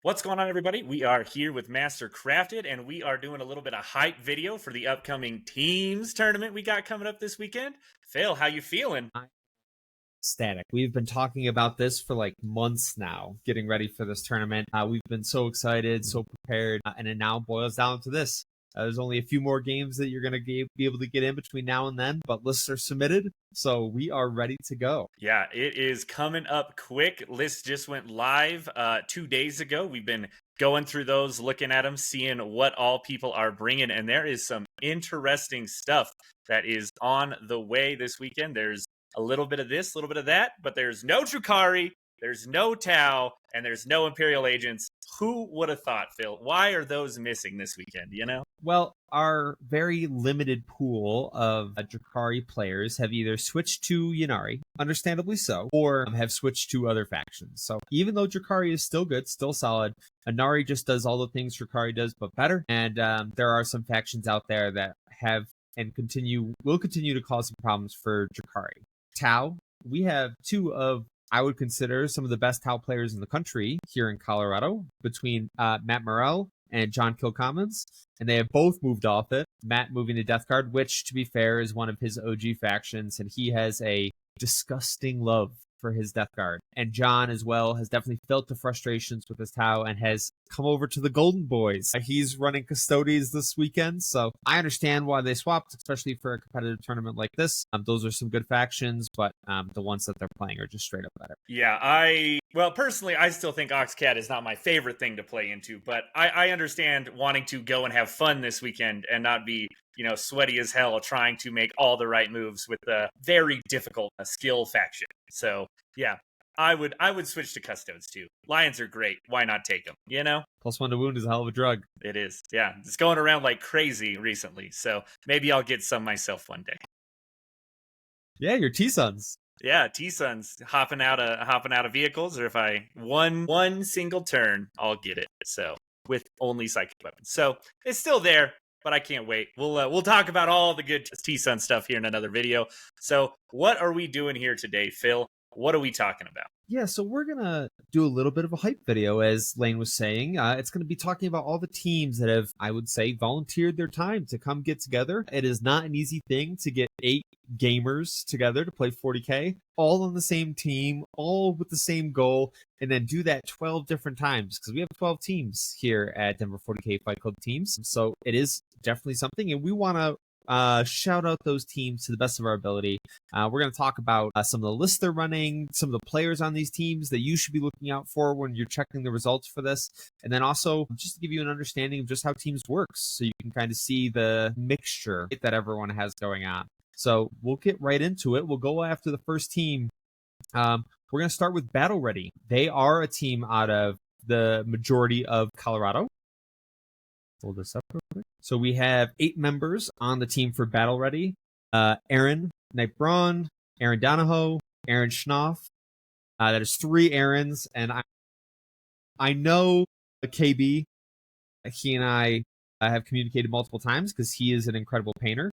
What's going on, everybody? We are here with Master Crafted, and we are doing a little bit of hype video for the upcoming teams tournament we got coming up this weekend. Phil, how you feeling? Ecstatic. We've been talking about this for like months now, getting ready for this tournament. We've been so excited, so prepared, and it now boils down to this. There's only a few more games that you're going to be able to get in between now and then, but lists are submitted, so we are ready to go. Yeah, it is coming up quick. Lists just went live 2 days ago. We've been going through those, looking at them, seeing what all people are bringing, and there is some interesting stuff that is on the way this weekend. There's a little bit of this, a little bit of that, but there's no Drukhari, there's no Tau, and there's no Imperial Agents. Who would have thought, Phil? Why are those missing this weekend, you know? Well, our very limited pool of Drukhari players have either switched to Ynnari, understandably so, or have switched to other factions. So even though Drukhari is still good, still solid, Ynnari just does all the things Drukhari does, but better. And there are some factions out there that have and will continue to cause some problems for Drukhari. Tau, we have two of, I would consider, some of the best Tau players in the country here in Colorado, between Matt Morrell and John Kilcommons, and they have both moved off it. Matt moving to Death Guard, which, to be fair, is one of his OG factions, and he has a disgusting love for his Death Guard. And John, as well, has definitely felt the frustrations with his Tau and has come over to the Golden Boys. He's running Custodes this weekend, so I understand why they swapped, especially for a competitive tournament like this. Those are some good factions, but the ones that they're playing are just straight up better. Yeah, personally, I still think Oxcat is not my favorite thing to play into, but I understand wanting to go and have fun this weekend and not be, sweaty as hell trying to make all the right moves with a very difficult skill faction. So, yeah, I would switch to Custodes too. Lions are great. Why not take them, +1 to wound is a hell of a drug. It is, yeah. It's going around like crazy recently, so maybe I'll get some myself one day. Yeah, your T-Sons. Yeah, T-Sons hopping out of vehicles, or if I one single turn, I'll get it. So with only psychic weapons, so it's still there, but I can't wait. We'll talk about all the good T-Sun stuff here in another video. So what are we doing here today, Phil? What are we talking about? Yeah, so we're going to do a little bit of a hype video, as Lane was saying. It's going to be talking about all the teams that have, I would say, volunteered their time to come get together. It is not an easy thing to get 8 gamers together to play 40K, all on the same team, all with the same goal, and then do that 12 different times, because we have 12 teams here at Denver 40K Fight Club teams. So it is definitely something, and we want to shout out those teams to the best of our ability. We're going to talk about some of the lists they're running, some of the players on these teams that you should be looking out for when you're checking the results for this, and then also just to give you an understanding of just how teams works, so you can kind of see the mixture that everyone has going on. So we'll get right into it. We'll go after the first team. We're going to start with Battle Ready. They are a team out of the majority of Colorado. Pull this up real quick. So we have 8 members on the team for Battle Ready. Aaron Nightbraun, Aaron Donahoe, Aaron Schnoff. That is 3 Aarons, and I know KB. He and I have communicated multiple times because he is an incredible painter.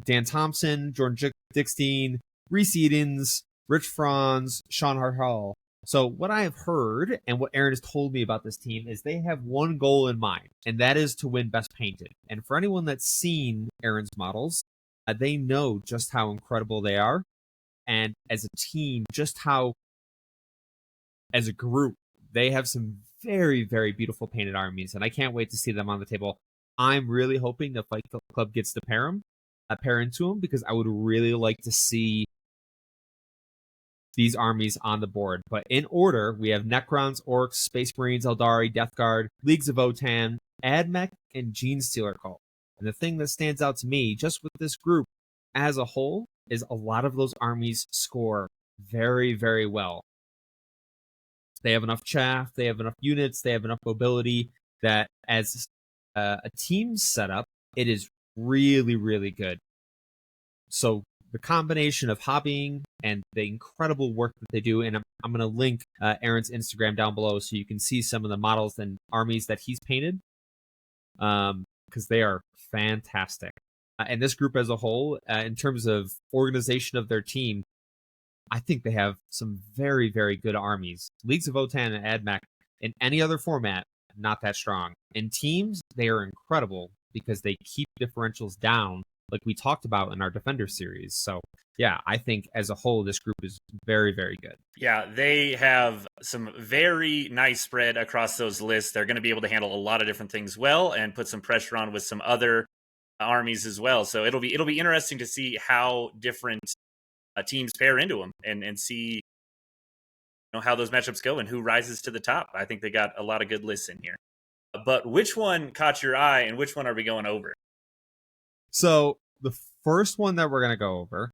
Dan Thompson, Jordan Dickstein, Reese Edens, Rich Franz, Sean Hall. So what I have heard and what Aaron has told me about this team is they have one goal in mind, and that is to win Best Painted. And for anyone that's seen Aaron's models, they know just how incredible they are. And as a team, just how, as a group, they have some very, very beautiful painted armies, and I can't wait to see them on the table. I'm really hoping the Fight Club gets to pair into them, because I would really like to see these armies on the board. But in order, we have Necrons, Orcs, Space Marines, Eldari, Death Guard, Leagues of Votann, Admech, and Genestealer Cult. And the thing that stands out to me, just with this group as a whole, is a lot of those armies score very, very well. They have enough chaff, they have enough units, they have enough mobility, that as a team setup, it is really, really good. So the combination of hobbying and the incredible work that they do, and I'm going to link Aaron's Instagram down below so you can see some of the models and armies that he's painted, because they are fantastic. And this group as a whole, in terms of organization of their team, I think they have some very, very good armies. Leagues of Votann and Admech In any other format, not that strong. In teams, they are incredible because they keep differentials down, like we talked about in our Defender series. So, yeah, I think as a whole, this group is very, very good. Yeah, they have some very nice spread across those lists. They're going to be able to handle a lot of different things well and put some pressure on with some other armies as well. So it'll be interesting to see how different teams pair into them and see how those matchups go and who rises to the top. I think they got a lot of good lists in here. But which one caught your eye and which one are we going over? So the first one that we're going to go over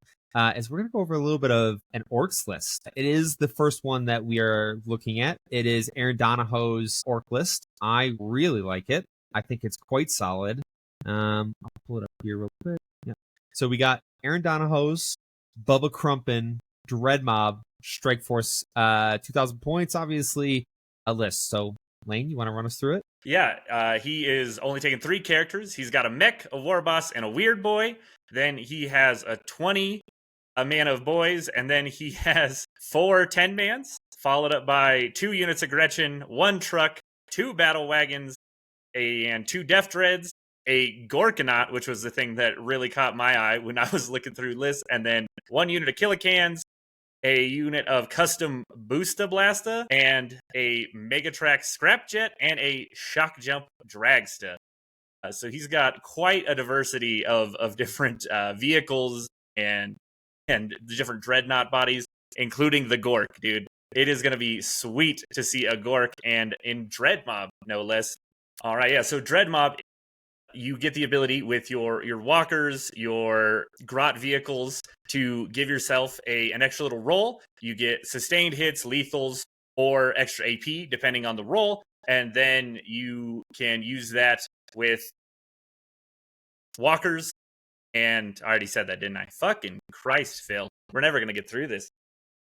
is we're going to go over a little bit of an orcs list. It is the first one that we are looking at. It is Aaron Donahoe's orc list. I really like it. I think it's quite solid. I'll pull it up here real quick. Yeah. So we got Aaron Donahoe's, Bubba Crumpin, Dread Mob, Strike Force, 2,000 points, obviously, a list. So, Lane, you want to run us through it? Yeah, he is only taking 3 characters. He's got a mech, a war boss, and a weird boy. Then he has a 20 man of boys, and then he has 4 10-mans, followed up by 2 units of Gretchen, 1 truck, 2 battle wagons, and 2 Death Dreads, a Gorkanaut, which was the thing that really caught my eye when I was looking through lists, and then 1 unit of Killicans, a unit of custom Boosta Blasta, and a Megatrack Scrapjet, and a Shock Jump Dragsta. So he's got quite a diversity of different vehicles and the different Dreadnought bodies, including the Gork, dude. It is going to be sweet to see a Gork, and in Dread Mob, no less. All right, yeah, so Dread Mob, you get the ability with your walkers, your grot vehicles, to give yourself an extra little roll. You get sustained hits, lethals, or extra AP, depending on the roll. And then you can use that with walkers. And I already said that, didn't I? Fucking Christ, Phil. We're never going to get through this.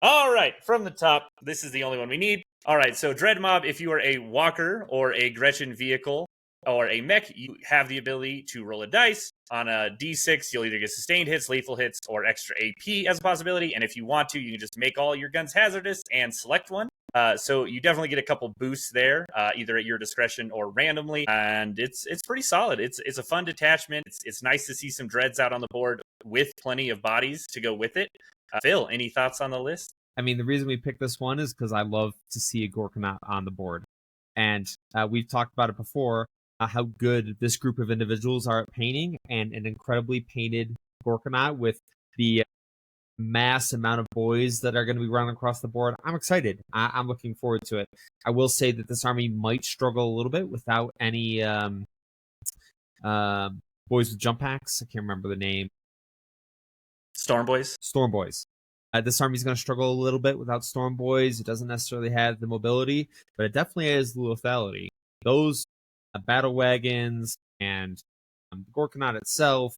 All right, from the top, this is the only one we need. All right, so Dread Mob, if you are a walker or a Gretchen vehicle, or a mech, you have the ability to roll a dice. On a d6, you'll either get sustained hits, lethal hits, or extra AP as a possibility. And if you want to, you can just make all your guns hazardous and select one. So you definitely get a couple boosts there, either at your discretion or randomly. And it's pretty solid. It's a fun detachment. It's nice to see some dreads out on the board with plenty of bodies to go with it. Phil, any thoughts on the list? I mean, the reason we picked this one is because I love to see a Gorkanaut on the board. And we've talked about it before. How good this group of individuals are at painting, and an incredibly painted Gorkanaut with the mass amount of boys that are going to be running across the board. I'm excited. I'm looking forward to it. I will say that this army might struggle a little bit without any boys with jump packs. I can't remember the name. Storm Boys. Storm Boys. This army's going to struggle a little bit without Storm Boys. It doesn't necessarily have the mobility, but it definitely has the lethality. Those battle wagons and the Gorkanaut itself,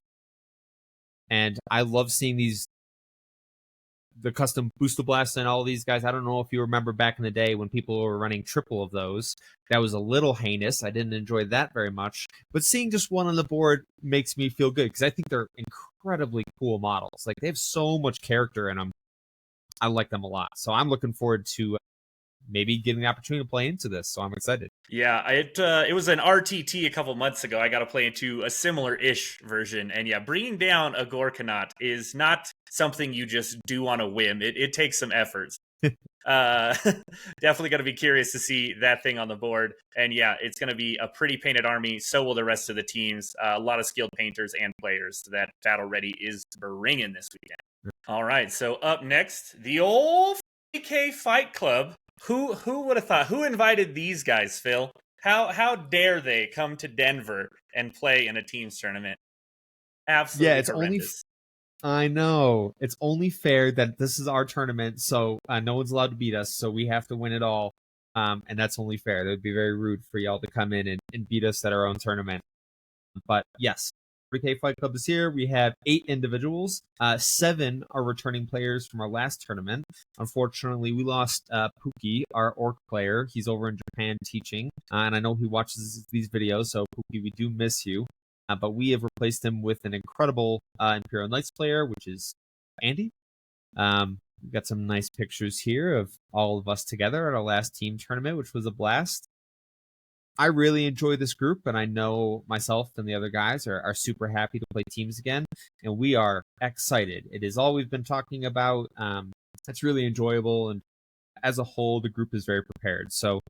and I love seeing the custom Booster Blast and all these guys. I don't know if you remember back in the day when people were running triple of those. That was a little heinous. I didn't enjoy that very much, but seeing just one on the board makes me feel good because I think they're incredibly cool models. Like, they have so much character in them. I like them a lot, so I'm looking forward to maybe getting the opportunity to play into this, so I'm excited. Yeah, it was an RTT a couple months ago. I got to play into a similar-ish version, and yeah, bringing down a Gorkanaut is not something you just do on a whim. It takes some efforts. Definitely going to be curious to see that thing on the board, and yeah, it's going to be a pretty painted army. So will the rest of the teams. A lot of skilled painters and players that Battle Ready is bringing this weekend. All right, so up next, the old k Fight Club. Who would have thought? Who invited these guys, Phil? How dare they come to Denver and play in a teams tournament? Absolutely, yeah, it's horrendous. I know. It's only fair that this is our tournament, so no one's allowed to beat us, so we have to win it all. And that's only fair. It would be very rude for y'all to come in and beat us at our own tournament. But yes, 40K Fight Club is here. We have 8 individuals. 7 are returning players from our last tournament. Unfortunately, we lost Pookie, our orc player. He's over in Japan teaching, and I know he watches these videos, so Pookie, we do miss you. But we have replaced him with an incredible Imperial Knights player, which is Andy. We've got some nice pictures here of all of us together at our last team tournament, which was a blast. I really enjoy this group, and I know myself and the other guys are super happy to play teams again, and we are excited. It is all we've been talking about. It's really enjoyable, and as a whole, the group is very prepared. So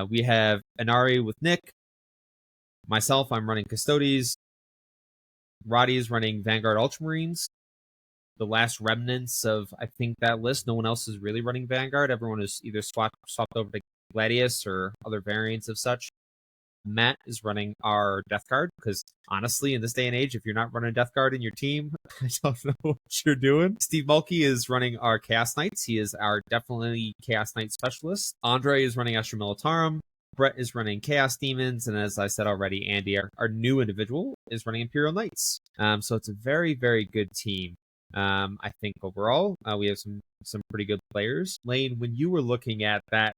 we have Inari with Nick. Myself, I'm running Custodes. Roddy is running Vanguard Ultramarines. The last remnants of, I think, that list. No one else is really running Vanguard. Everyone is either swapped over to Gladius or other variants of such. Matt is running our Death Guard, because honestly, in this day and age, if you're not running Death Guard in your team, I don't know what you're doing. Steve Mulkey is running our Chaos Knights. He is our definitely Chaos Knight specialist. Andre is running Astra Militarum. Brett is running Chaos Demons, and as I said already, Andy, our new individual, is running Imperial Knights. So it's a very, very good team. I think overall, we have some pretty good players. Lane, when you were looking at that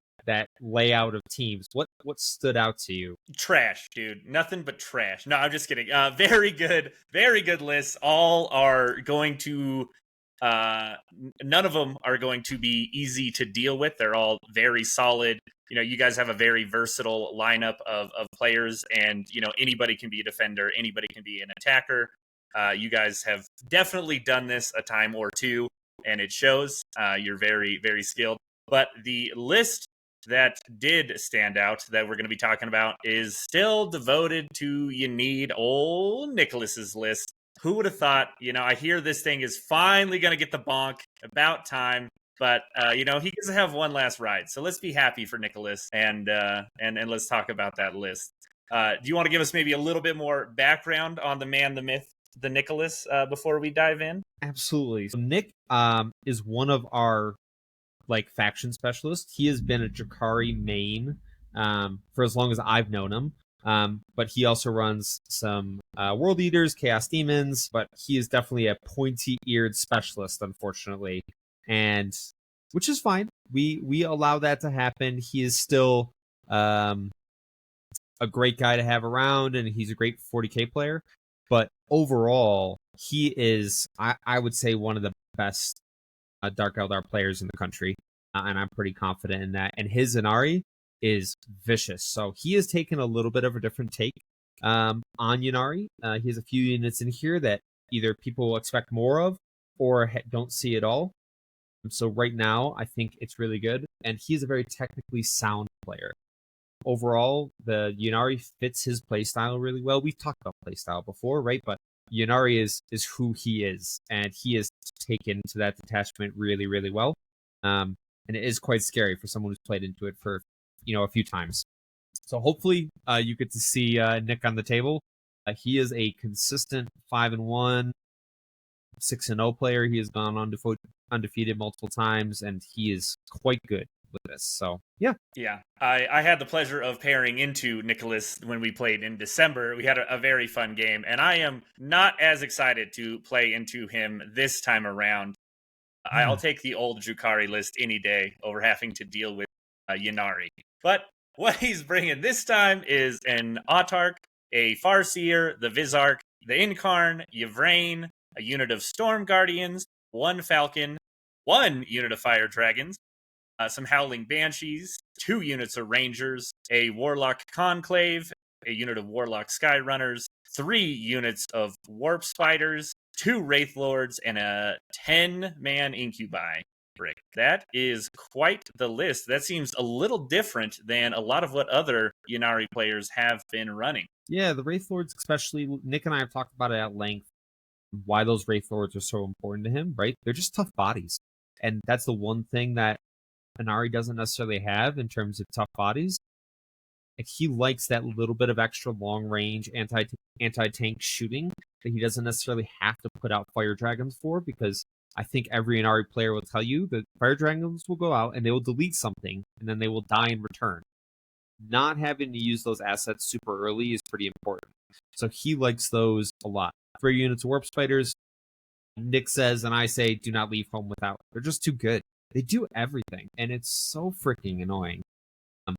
layout of teams, what stood out to you? Trash, dude. Nothing but trash. No, I'm just kidding. Very good lists. All are going to none of them are going to be easy to deal with. They're all very solid. You know, you guys have a very versatile lineup of players, and you know, anybody can be a defender, anybody can be an attacker. You guys have definitely done this a time or two, and it shows. You're very, very skilled. But the list that did stand out that we're going to be talking about is still devoted to you need old Nicholas's list. Who would have thought? You know, I hear this thing is finally going to get the bonk. About time. But you know, he gets to have one last ride, so let's be happy for Nicholas, and let's talk about that list. Do you want to give us maybe a little bit more background on the man, the myth, the Nicholas, before we dive in? Absolutely. So Nick is one of our faction specialists. He has been a Drakari main for as long as I've known him. But he also runs some World Eaters, Chaos Demons, but he is definitely a pointy-eared specialist, unfortunately. And which is fine. We allow that to happen. He is still a great guy to have around, and he's a great 40k player. But overall, he is, I would say, one of the best Dark Eldar players in the country, and I'm pretty confident in that. And his Inari is vicious, so he has taken a little bit of a different take on Inari. He has a few units in here that either people will expect more of or don't see at all. So right now, I think it's really good, and he's a very technically sound player. Overall, the Inari fits his playstyle really well. We've talked about playstyle before, right? But Inari is who he is, and he is taken to that detachment really, really well. And it is quite scary for someone who's played into it for, a few times. So hopefully you get to see Nick on the table. He is a consistent 5-1, 6-0 player. He has gone undefeated multiple times, and he is quite good with this. So yeah. I had the pleasure of pairing into Nicholas when we played in December. We had a very fun game, and I am not as excited to play into him this time around. I'll take the old Drukhari list any day over having to deal with Ynnari. But what he's bringing this time is an Autarch, a Farseer, the Vizarch, the Incarn, Yvrain, a unit of Storm Guardians, one Falcon, one unit of Fire Dragons, some Howling Banshees, 2 units of Rangers, a Warlock Conclave, a unit of Warlock Skyrunners, 3 units of Warp Spiders, 2 Wraith Lords, and a 10-man Incubi brick. That is quite the list. That seems a little different than a lot of what other Ynnari players have been running. Yeah, the Wraith Lords especially, Nick and I have talked about it at length, why those Wraith Lords are so important to him, right? They're just tough bodies. And that's the one thing that Inari doesn't necessarily have in terms of tough bodies. Like, he likes that little bit of extra long range anti-tank shooting that he doesn't necessarily have to put out Fire Dragons for, because I think every Inari player will tell you that Fire Dragons will go out and they will delete something and then they will die in return. Not having to use those assets super early is pretty important. So he likes those a lot. 3 units of Warp Spiders, Nick says, and I say, do not leave home without. They're just too good. They do everything, and it's so freaking annoying.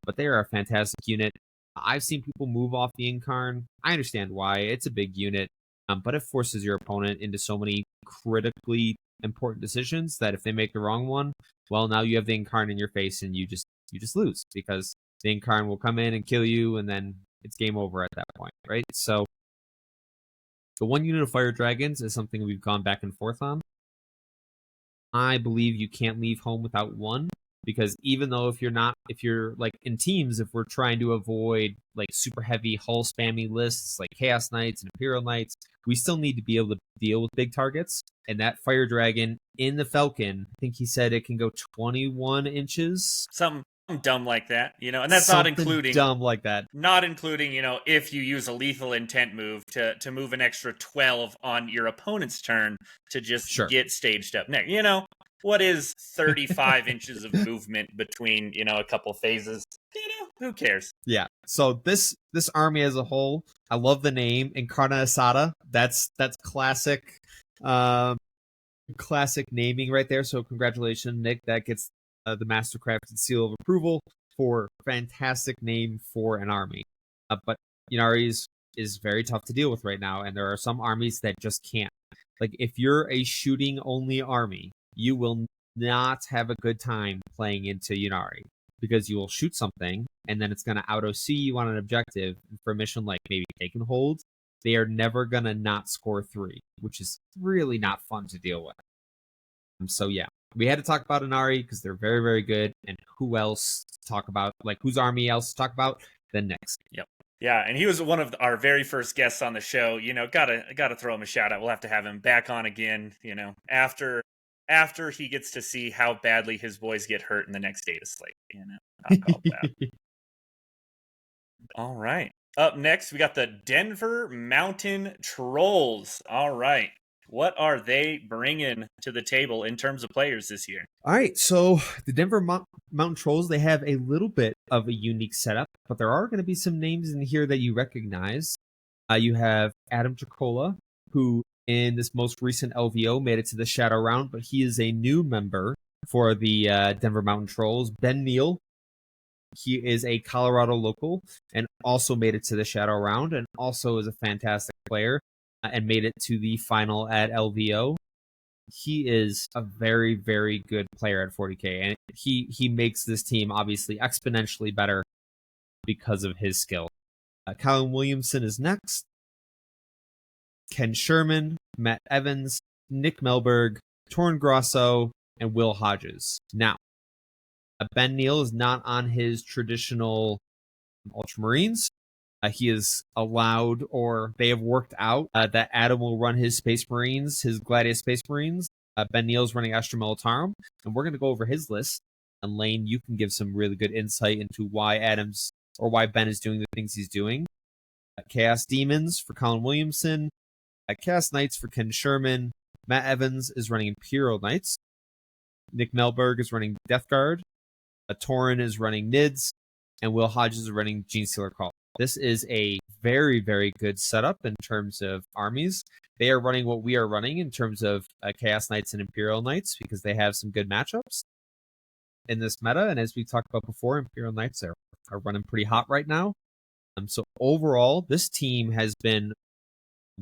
But they are a fantastic unit. I've seen people move off the Incarn. I understand why. It's a big unit, but it forces your opponent into so many critically important decisions that if they make the wrong one, well, now you have the Incarn in your face and you just lose because the Incarn will come in and kill you and then it's game over at that point, right? So the 1 unit of Fire Dragons is something we've gone back and forth on. I believe you can't leave home without one, because even though if you're like in teams, if we're trying to avoid like super heavy hull spammy lists like Chaos Knights and Imperial Knights, we still need to be able to deal with big targets. And that Fire Dragon in the Falcon, I think he said it can go 21 inches. Something dumb like that, and that's Something not including dumb like that. Not including, if you use a lethal intent move to move an extra 12 on your opponent's turn to just get staged up next. What is 35 inches of movement between, a couple phases? Who cares? Yeah. So this army as a whole, I love the name Incarna Asada. That's classic classic naming right there. So congratulations, Nick. That gets the Mastercrafted seal of approval for fantastic name for an army. But Ynnari is very tough to deal with right now, and there are some armies that just can't. Like if you're a shooting only army, you will not have a good time playing into Ynnari because you will shoot something and then it's going to auto see you on an objective. And for a mission like maybe Take and Hold, they are never going to not score 3, which is really not fun to deal with. So yeah, we had to talk about Ynnari because they're very, very good. And who else to talk about? Like whose army else to talk about? Then next. Yep. Yeah, and he was one of our very first guests on the show. Gotta throw him a shout out. We'll have to have him back on again. After he gets to see how badly his boys get hurt in the next data slate. I'll call that. All right. Up next, we got the Denver Mountain Trolls. All right. What are they bringing to the table in terms of players this year? All right, so the Denver Mountain Trolls, they have a little bit of a unique setup, but there are going to be some names in here that you recognize. You have Adam Tricola, who in this most recent LVO made it to the Shadow Round, but he is a new member for the Denver Mountain Trolls. Ben Neal, he is a Colorado local and also made it to the Shadow Round and also is a fantastic player and made it to the final at LVO. He is a very, very good player at 40k, and he makes this team obviously exponentially better because of his skill. Colin Williamson is next. Ken Sherman, Matt Evans, Nick Melberg, Torn Grosso, and Will Hodges. Now, Ben Neal is not on his traditional Ultramarines. He is allowed, or they have worked out that Adam will run his Space Marines, his Gladius Space Marines. Ben Neal's running Astra Militarum, and we're going to go over his list. And Lane, you can give some really good insight into why why Ben is doing the things he's doing. Chaos Demons for Colin Williamson. Chaos Knights for Ken Sherman. Matt Evans is running Imperial Knights. Nick Melberg is running Death Guard. Torin is running Nids. And Will Hodges is running Gene Stealer Call. This is a very, very good setup in terms of armies. They are running what we are running in terms of Chaos Knights and Imperial Knights because they have some good matchups in this meta. And as we talked about before, Imperial Knights are running pretty hot right now. So overall, this team has been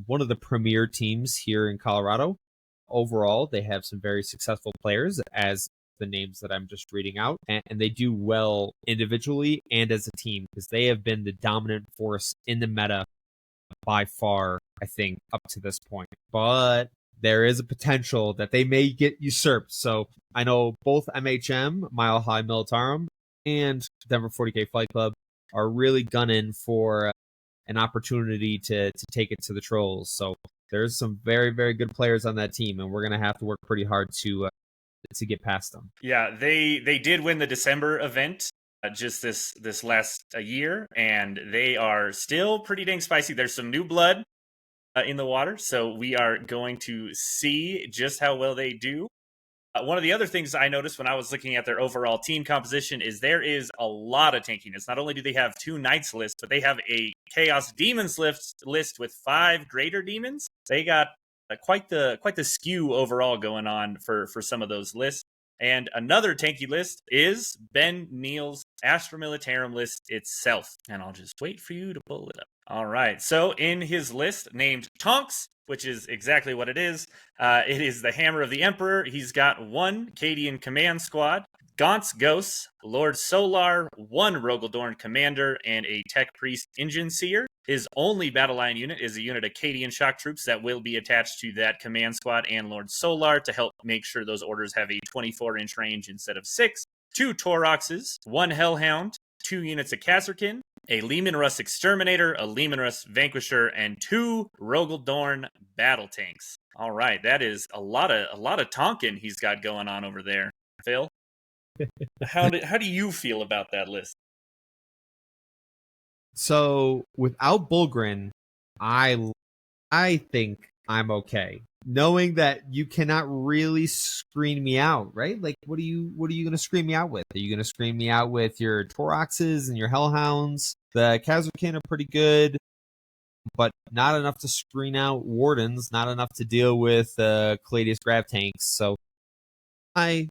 one of the premier teams here in Colorado. Overall, they have some very successful players, as the names that I'm just reading out, and they do well individually and as a team because they have been the dominant force in the meta by far, I think, up to this point. But there is a potential that they may get usurped. So I know both MHM, Mile High Militarum, and Denver 40K Flight Club are really gunning for an opportunity to take it to the Trolls. So there's some very, very good players on that team, and we're going to have to work pretty hard to get past them. Yeah, they did win the December event just this last year, and they are still pretty dang spicy. There's some new blood in the water, so we are going to see just how well they do. One of the other things I noticed when I was looking at their overall team composition is there is a lot of tankiness. Not only do they have 2 Knights lists, but they have a Chaos Demons list with 5 Greater Demons. They got quite the skew overall going on for some of those lists. And another tanky list is Ben Neal's Astra Militarum list itself. And I'll just wait for you to pull it up. All right. So in his list named Tonks, which is exactly what it is the Hammer of the Emperor. He's got 1 Cadian Command Squad, Gaunt's Ghosts, Lord Solar, 1 Rogaldorn Commander, and a Tech Priest Engine Seer. His only battle line unit is a unit of Cadian shock troops that will be attached to that command squad and Lord Solar to help make sure those orders have a 24-inch range instead of 6. 2 Toroxes, 1 Hellhound, 2 units of Kazarkin, a Leman Russ Exterminator, a Leman Russ Vanquisher, and 2 Rogaldorn Battle Tanks. All right, that is a lot of Tonkin he's got going on over there. Phil, how do you feel about that list? So without Bulgrin, I think I'm okay. Knowing that you cannot really screen me out, right? Like, what are you going to screen me out with? Are you going to screen me out with your Toroxes and your Hellhounds? The Kazarkin are pretty good, but not enough to screen out Wardens, not enough to deal with Caladius Grav Tanks. So I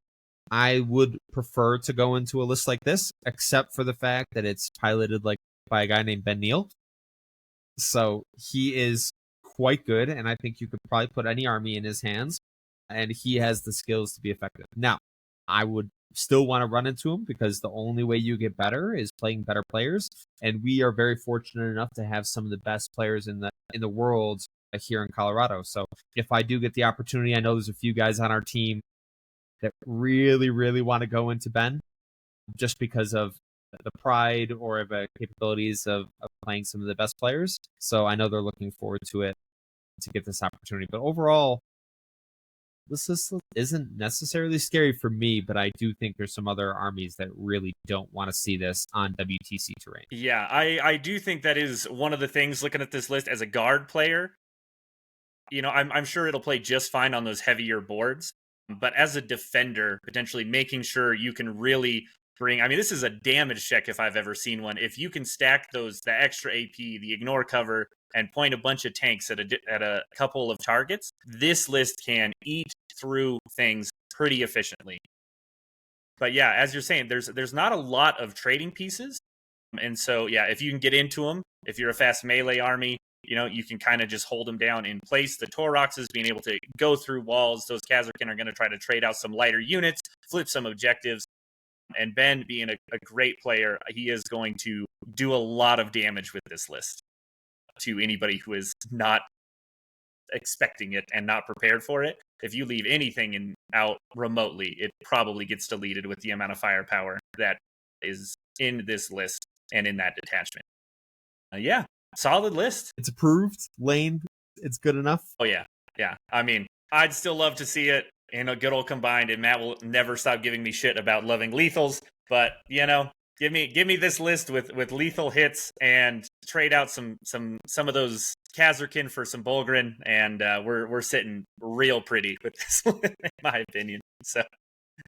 would prefer to go into a list like this, except for the fact that it's piloted like by a guy named Ben Neal. So he is quite good, and I think you could probably put any army in his hands, and he has the skills to be effective. Now, I would still want to run into him because the only way you get better is playing better players, and we are very fortunate enough to have some of the best players in the world here in Colorado. So if I do get the opportunity, I know there's a few guys on our team that really, really want to go into Ben just because of the pride or the capabilities of playing some of the best players. So I know they're looking forward to it to get this opportunity. But overall, this isn't necessarily scary for me, but I do think there's some other armies that really don't want to see this on WTC terrain. Yeah, I do think that is one of the things looking at this list as a guard player. You know, I'm sure it'll play just fine on those heavier boards. But as a defender, potentially making sure you can really bring, I mean, this is a damage check if I've ever seen one. If you can stack the extra AP, the ignore cover, and point a bunch of tanks at a couple of targets, this list can eat through things pretty efficiently. But yeah, as you're saying, there's not a lot of trading pieces. And so, yeah, if you can get into them, if you're a fast melee army, you know, you can kind of just hold them down in place. The Toroxes being able to go through walls. Those Kazarkin are going to try to trade out some lighter units, flip some objectives. And Ben, being a great player, he is going to do a lot of damage with this list to anybody who is not expecting it and not prepared for it. If you leave anything out remotely, it probably gets deleted with the amount of firepower that is in this list and in that detachment. Yeah, solid list. It's approved. Lane, it's good enough. Oh, yeah. Yeah. I mean, I'd still love to see it in a good old combined, and Matt will never stop giving me shit about loving lethals. But, you know, give me this list with lethal hits and trade out some of those Kazarkin for some Bulgrin, and we're sitting real pretty with this one, in my opinion. So,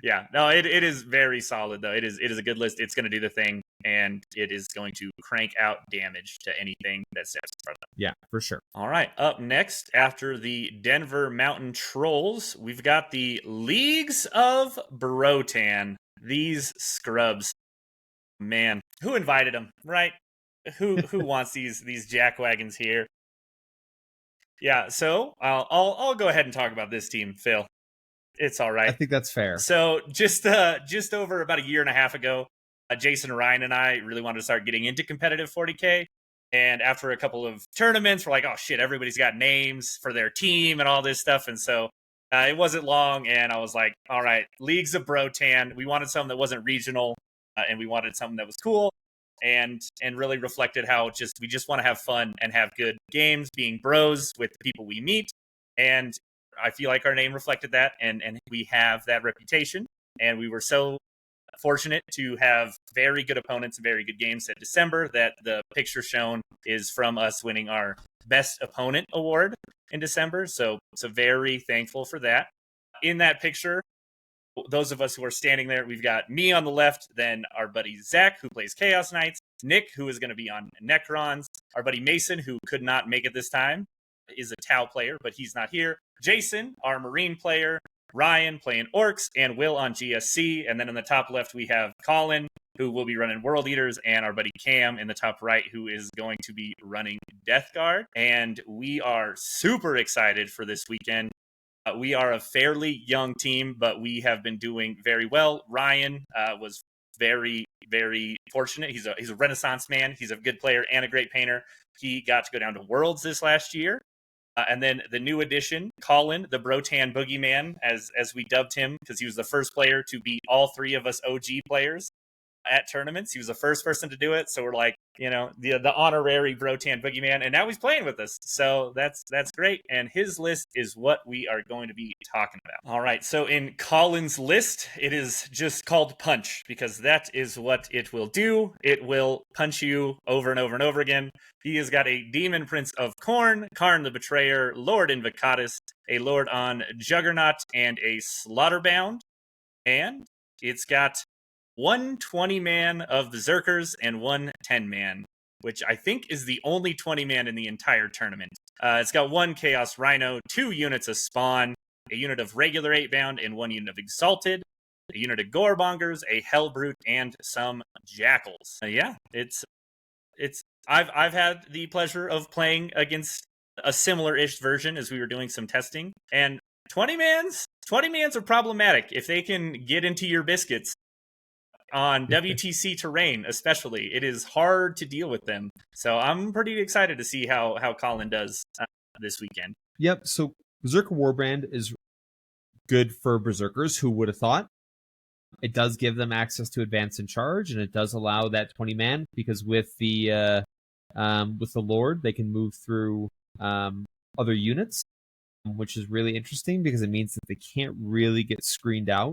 yeah, no, it is very solid, though. It is a good list. It's going to do the thing, and it is going to crank out damage to anything that steps in front of them. Yeah, for sure. All right, up next, after the Denver Mountain Trolls, we've got the Leagues of Brotan. These scrubs. Man, who invited them, right? Who wants these jackwagons here? Yeah, so I'll go ahead and talk about this team, Phil. It's all right. I think that's fair. So just over about a year and a half ago, Jason Ryan and I really wanted to start getting into competitive 40K. And after a couple of tournaments, we're like, oh shit, everybody's got names for their team and all this stuff. And so it wasn't long, and I was like, all right, Leagues of Brotan. We wanted something that wasn't regional, and we wanted something that was cool and really reflected how we just want to have fun and have good games, being bros with the people we meet. And I feel like our name reflected that, and we have that reputation. And we were so fortunate to have very good opponents and very good games at December that the picture shown is from us winning our Best Opponent Award in December. So very thankful for that. In that picture, those of us who are standing there, we've got me on the left, then our buddy Zach, who plays Chaos Knights, Nick, who is going to be on Necrons, our buddy Mason, who could not make it this time, is a Tau player, but he's not here, Jason, our Marine player, Ryan playing Orcs, and Will on GSC. And then in the top left, we have Colin, who will be running World Eaters, and our buddy Cam in the top right, who is going to be running Death Guard. And we are super excited for this weekend. We are a fairly young team, but we have been doing very well. Ryan was very, very fortunate. He's a Renaissance man. He's a good player and a great painter. He got to go down to Worlds this last year. And then the new addition, Colin, the Brotan Boogeyman, as we dubbed him, because he was the first player to beat all three of us OG players at tournaments. He was the first person to do it. So we're like, the honorary Brotan Boogeyman. And now he's playing with us. So that's great. And his list is what we are going to be talking about. All right. So in Colin's list, it is just called Punch, because that is what it will do. It will punch you over and over and over again. He has got a Demon Prince of Khorne, Karn the Betrayer, Lord Invocatus, a Lord on Juggernaut, and a Slaughterbound. And it's got one 20-man of Berserkers and one 10-man, which I think is the only 20-man in the entire tournament. It's got one Chaos Rhino, 2 units of Spawn, a unit of regular 8-bound, and 1 unit of Exalted, a unit of Gorebongers, a Hellbrute, and some Jackals. I've had the pleasure of playing against a similar-ish version as we were doing some testing, and 20-mans are problematic if they can get into your biscuits. On WTC terrain, especially, it is hard to deal with them. So I'm pretty excited to see how Colin does this weekend. Yep. So Berserker Warbrand is good for Berserkers. Who would have thought? It does give them access to advance and charge, and it does allow that 20-man, because with the Lord, they can move through other units, which is really interesting because it means that they can't really get screened out,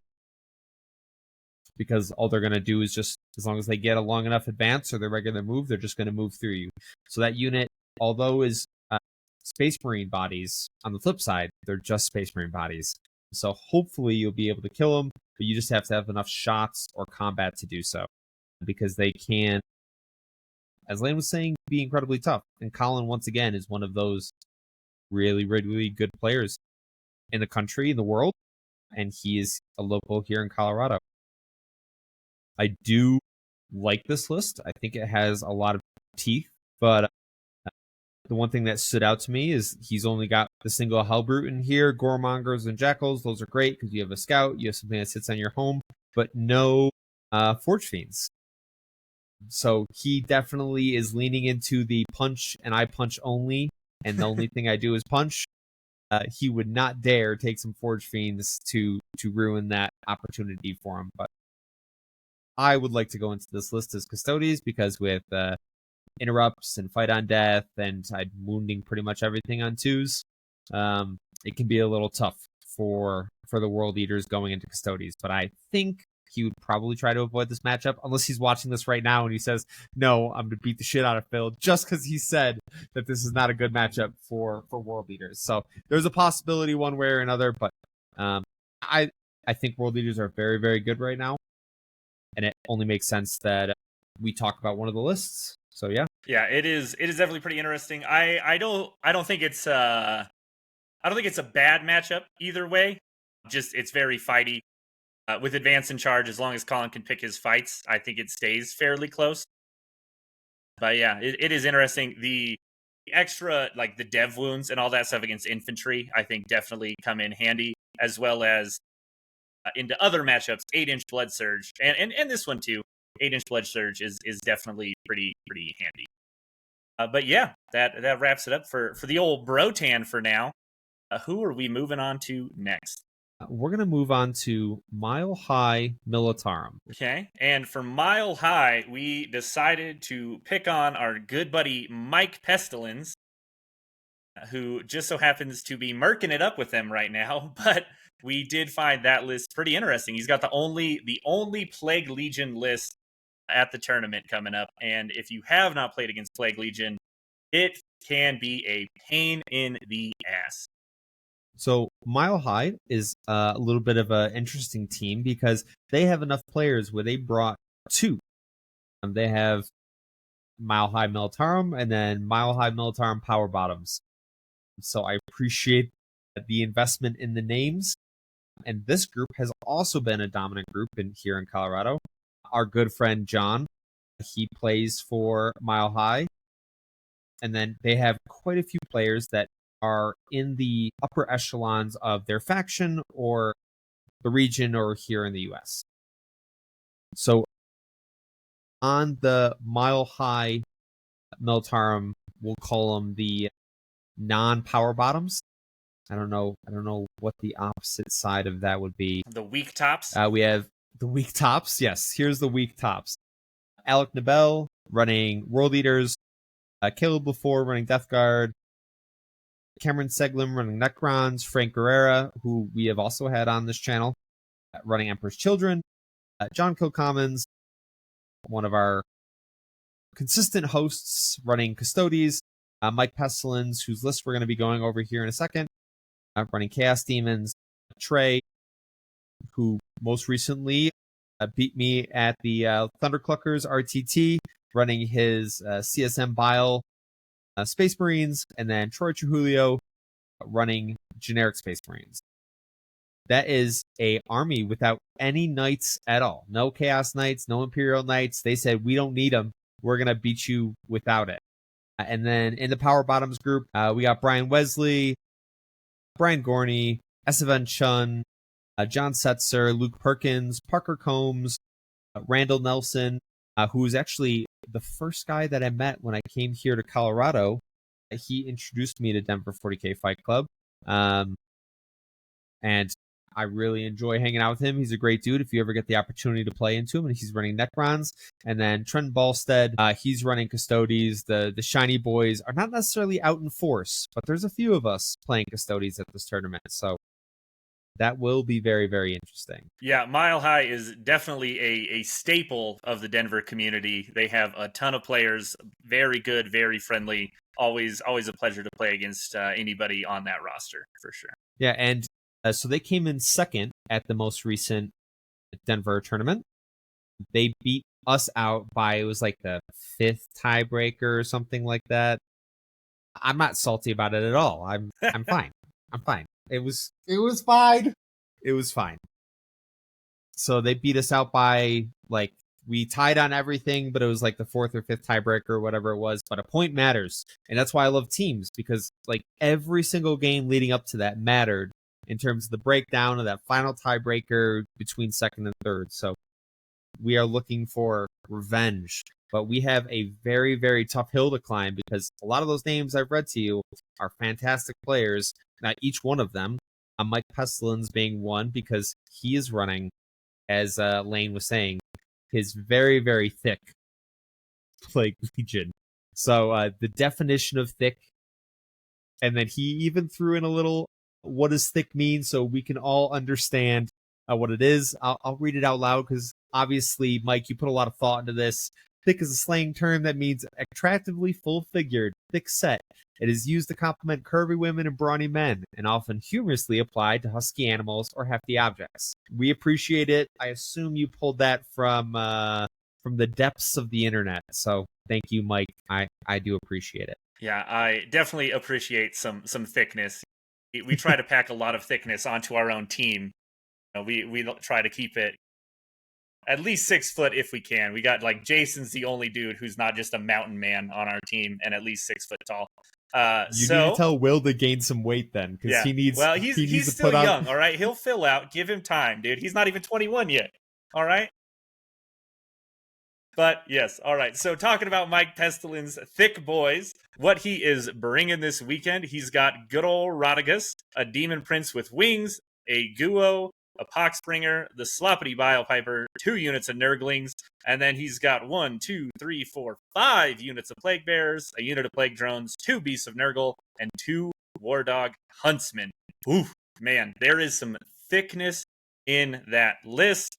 because all they're going to do is just, as long as they get a long enough advance or their regular move, they're just going to move through you. So that unit, although is Space Marine bodies, on the flip side, they're just Space Marine bodies. So hopefully you'll be able to kill them, but you just have to have enough shots or combat to do so, because they can, as Lane was saying, be incredibly tough. And Colin, once again, is one of those really, really good players in the country, in the world, and he is a local here in Colorado. I do like this list. I think it has a lot of teeth, but the one thing that stood out to me is he's only got the single Hellbrute in here. Goremongers and Jackals, those are great because you have a scout, you have something that sits on your home, but no Forge Fiends. So he definitely is leaning into the punch, and I punch only, and the only thing I do is punch. He would not dare take some Forge Fiends to ruin that opportunity for him, but I would like to go into this list as Custodes, because with interrupts and fight on death and wounding pretty much everything on 2s, it can be a little tough for the World Eaters going into Custodes. But I think he would probably try to avoid this matchup, unless he's watching this right now and he says, no, I'm going to beat the shit out of Phil, just because he said that this is not a good matchup for World Eaters. So there's a possibility one way or another, but I think World Eaters are very, very good right now. And it only makes sense that we talk about one of the lists. So yeah, it is definitely pretty interesting. I don't think it's a bad matchup either way. Just it's very fighty with advance and charge. As long as Colin can pick his fights, I think it stays fairly close. But yeah, it is interesting. The extra, like the dev wounds and all that stuff against infantry, I think definitely come in handy, as well as into other matchups. 8-inch Blood Surge, and this one too. 8-inch Blood Surge is definitely pretty handy. But yeah, that wraps it up for the old Brotan for now. Who are we moving on to next? We're going to move on to Mile High Militarum. Okay, and for Mile High, we decided to pick on our good buddy Mike Pestilence, who just so happens to be murking it up with them right now, but we did find that list pretty interesting. He's got the only Plague Legion list at the tournament coming up, and if you have not played against Plague Legion, it can be a pain in the ass. So Mile High is a little bit of an interesting team because they have enough players where they brought 2. They have Mile High Militarum and then Mile High Militarum Power Bottoms. So I appreciate the investment in the names. And this group has also been a dominant group here in Colorado. Our good friend John, he plays for Mile High. And then they have quite a few players that are in the upper echelons of their faction or the region or here in the US. So on the Mile High Militarum, we'll call them the non-power bottoms. I don't know what the opposite side of that would be. The weak tops? We have the weak tops. Yes, here's the weak tops. Alec Nabel running World Eaters. Caleb Before running Death Guard. Cameron Seglin running Necrons. Frank Guerrera, who we have also had on this channel, running Emperor's Children. John Kilcommons, one of our consistent hosts, running Custodes. Mike Pestilence, whose list we're going to be going over here in a second, running Chaos Demons. Trey, who most recently beat me at the Thunder Cluckers RTT, running his CSM Bile Space Marines, and then Troy Trujillo running generic Space Marines. That is a army without any knights at all. No Chaos Knights, no Imperial Knights. They said, we don't need them. We're going to beat you without it. And then in the Power Bottoms group, we got Brian Wesley, Brian Gorney, Estevan Chun, John Setzer, Luke Perkins, Parker Combs, Randall Nelson, who was actually the first guy that I met when I came here to Colorado. He introduced me to Denver 40K Fight Club. And I really enjoy hanging out with him. He's a great dude if you ever get the opportunity to play into him. And he's running Necrons. And then Trent Balstead, he's running Custodes. The Shiny Boys are not necessarily out in force, but there's a few of us playing Custodes at this tournament. So that will be very, very interesting. Yeah, Mile High is definitely a staple of the Denver community. They have a ton of players, very good, very friendly. Always a pleasure to play against anybody on that roster, for sure. Yeah, and so they came in second at the most recent Denver tournament. They beat us out by, it was like the 5th tiebreaker or something like that. I'm not salty about it at all. I'm fine. I'm fine. It was fine. It was fine. So they beat us out by, like, we tied on everything, but it was like the 4th or 5th tiebreaker or whatever it was. But a point matters. And that's why I love teams, because like every single game leading up to that mattered in terms of the breakdown of that final tiebreaker between second and third. So we are looking for revenge. But we have a very, very tough hill to climb, because a lot of those names I've read to you are fantastic players. Now, each one of them, Mike Pestilence being one, because he is running, as Lane was saying, his very, very thick Plague Legion. So the definition of thick, and then he even threw in a little, what does thick mean, so we can all understand what it is. I'll read it out loud, because obviously, Mike, you put a lot of thought into this. Thick is a slang term that means attractively full-figured, thick-set. It is used to compliment curvy women and brawny men, and often humorously applied to husky animals or hefty objects. We appreciate it. I assume you pulled that from the depths of the internet. So thank you, Mike. I do appreciate it. Yeah, I definitely appreciate some thickness. We try to pack a lot of thickness onto our own team. We try to keep it at least 6 foot if we can. We got, like, Jason's the only dude who's not just a mountain man on our team, and at least 6 foot tall. You need to tell Will to gain some weight then, because yeah. he needs. Well, he's to still young, all right. He'll fill out. Give him time, dude. He's not even 21 yet. All right. But yes, all right. So talking about Mike Pestilence, thick boys, what he is bringing this weekend, he's got good old Rodigus, a demon prince with wings, a Guo, a Poxbringer, the Sloppity Bile Piper, 2 units of Nurglings, and then he's got 1, 2, 3, 4, 5 units of Plague Bears, a unit of Plague Drones, 2 Beasts of Nurgle, and 2 War Dog Huntsmen. Oof, man, there is some thickness in that list.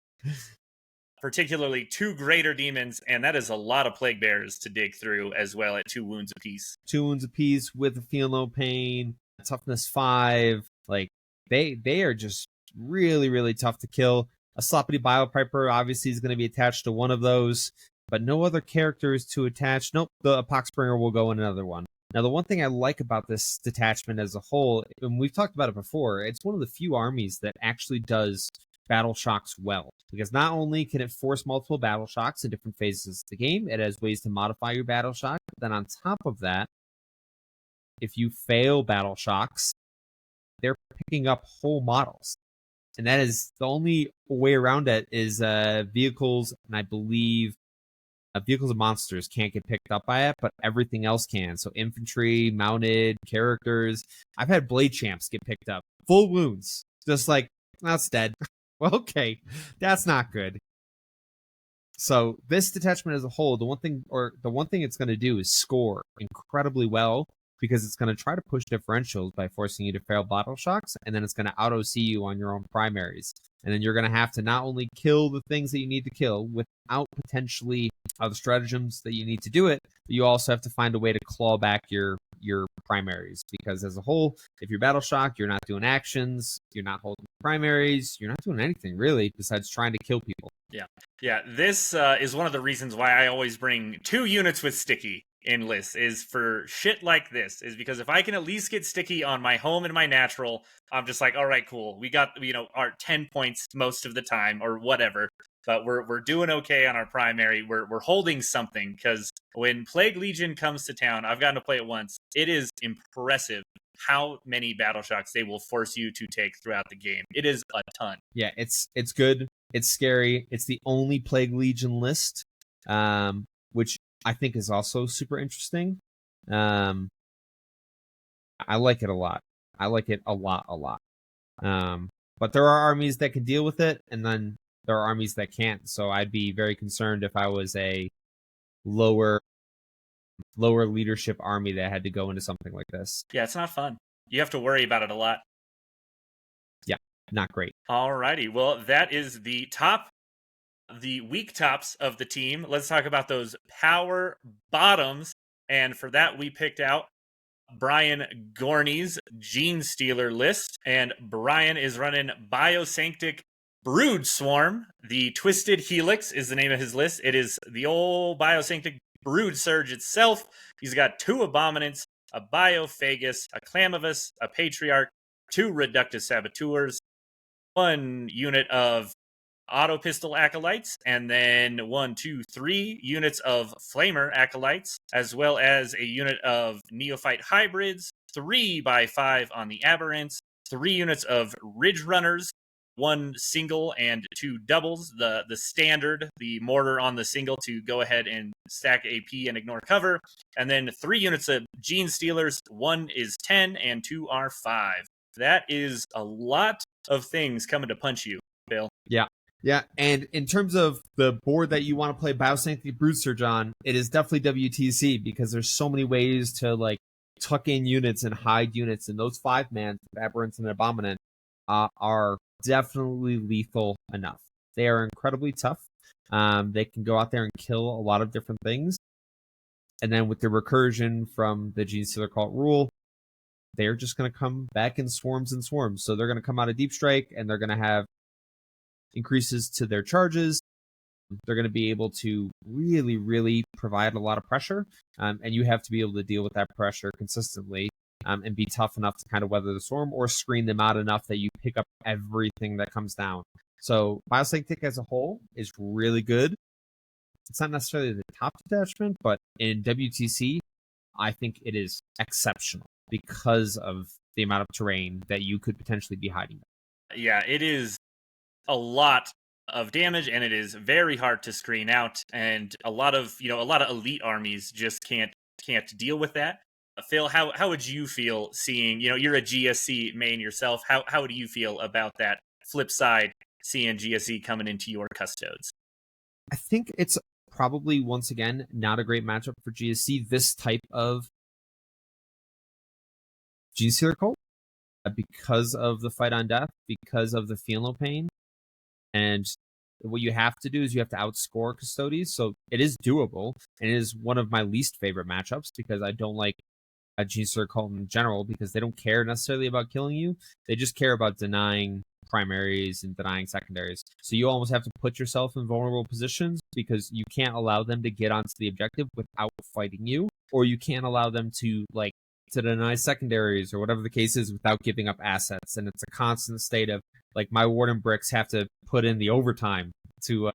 Particularly 2 Greater Demons, and that is a lot of Plague Bears to dig through as well at 2 wounds apiece. 2 wounds apiece with a Feel No Pain, toughness 5. Like, they are just really, really tough to kill. A Sloppity Bile Piper obviously is going to be attached to one of those, but no other characters to attach. Nope, the Poxbringer will go in another one. Now, the one thing I like about this detachment as a whole, and we've talked about it before, it's one of the few armies that actually does battle shocks well. Because not only can it force multiple battle shocks in different phases of the game, it has ways to modify your battle shock. But then on top of that, if you fail battle shocks, they're picking up whole models. And that is the only way around it is vehicles, and I believe vehicles and monsters can't get picked up by it, but everything else can. So infantry, mounted, characters. I've had blade champs get picked up. Full wounds. Just like, that's dead. Well, okay, that's not good. So this detachment as a whole, the one thing it's going to do is score incredibly well, because it's going to try to push differentials by forcing you to fail battle shocks, and then it's going to auto-see you on your own primaries. And then you're going to have to not only kill the things that you need to kill without potentially the stratagems that you need to do it, but you also have to find a way to claw back your primaries. Because as a whole, if you're battle shocked, you're not doing actions, you're not holding primaries, you're not doing anything really besides trying to kill people. Yeah. This is one of the reasons why I always bring 2 units with sticky in lists, is for shit like this, is because if I can at least get sticky on my home and my natural, I'm just like, all right, cool, we got, our 10 points most of the time or whatever, but we're doing okay on our primary. We're holding something, because when Plague Legion comes to town, I've gotten to play it once. It is impressive how many battle shocks they will force you to take throughout the game. It is a ton. Yeah, it's good. It's scary. It's the only Plague Legion list, which I think is also super interesting. I like it a lot. I like it a lot. But there are armies that can deal with it, and then there are armies that can't. So I'd be very concerned if I was a lower leadership army that had to go into something like this. Yeah, it's not fun. You have to worry about it a lot. Yeah, not great. Alrighty, well, that is the weak tops of the team. Let's talk about those power bottoms. And for that, we picked out Brian Gorney's Gene Stealer list. And Brian is running Biosanctic Brood Swarm. The Twisted Helix is the name of his list. It is the old Biosanctic Brood Surge itself. He's got 2 Abominants, a Biophagus, a Clamavus, a Patriarch, 2 Reductus Saboteurs, 1 unit of Auto Pistol Acolytes, and then 3 units of Flamer Acolytes, as well as a unit of Neophyte Hybrids, 3x5 on the Aberrants, 3 units of Ridge Runners, 1 single and 2 doubles, the standard, the mortar on the single to go ahead and stack AP and ignore cover, and then 3 units of Gene Stealers, 1 is 10 and 2 are 5. That is a lot of things coming to punch you, Bill. Yeah, and in terms of the board that you want to play Biosanctic Brood Surge on, it is definitely WTC, because there's so many ways to like tuck in units and hide units, and those 5-man Aberrants and Abominant are definitely lethal enough. They are incredibly tough. They can go out there and kill a lot of different things. And then with the recursion from the Gene Stealer Cult rule, they're just going to come back in swarms and swarms. So they're going to come out of Deep Strike, and they're going to have increases to their charges. They're going to be able to really, really provide a lot of pressure, and you have to be able to deal with that pressure consistently, and be tough enough to kind of weather the storm, or screen them out enough that you pick up everything that comes down. So Biosanctic as a whole is really good. It's not necessarily the top detachment, but in WTC, I think it is exceptional because of the amount of terrain that you could potentially be hiding. Yeah, it is a lot of damage, and it is very hard to screen out, and a lot of elite armies just can't deal with that. Phil, how would you feel seeing, you're a GSC main yourself, how do you feel about that flip side, seeing GSC coming into your custodes? I think it's probably, once again, not a great matchup for GSC, this type of Gene Stealer Cult, because of the fight on death, because of the feel no pain. And what you have to do is you have to outscore Custodes. So it is doable, and it is one of my least favorite matchups, because I don't like a Gene Stealer Cult in general, because they don't care necessarily about killing you. They just care about denying primaries and denying secondaries. So you almost have to put yourself in vulnerable positions, because you can't allow them to get onto the objective without fighting you. or you can't allow them to like to deny secondaries or whatever the case is without giving up assets. And it's a constant state of like my Warden bricks have to put in the overtime to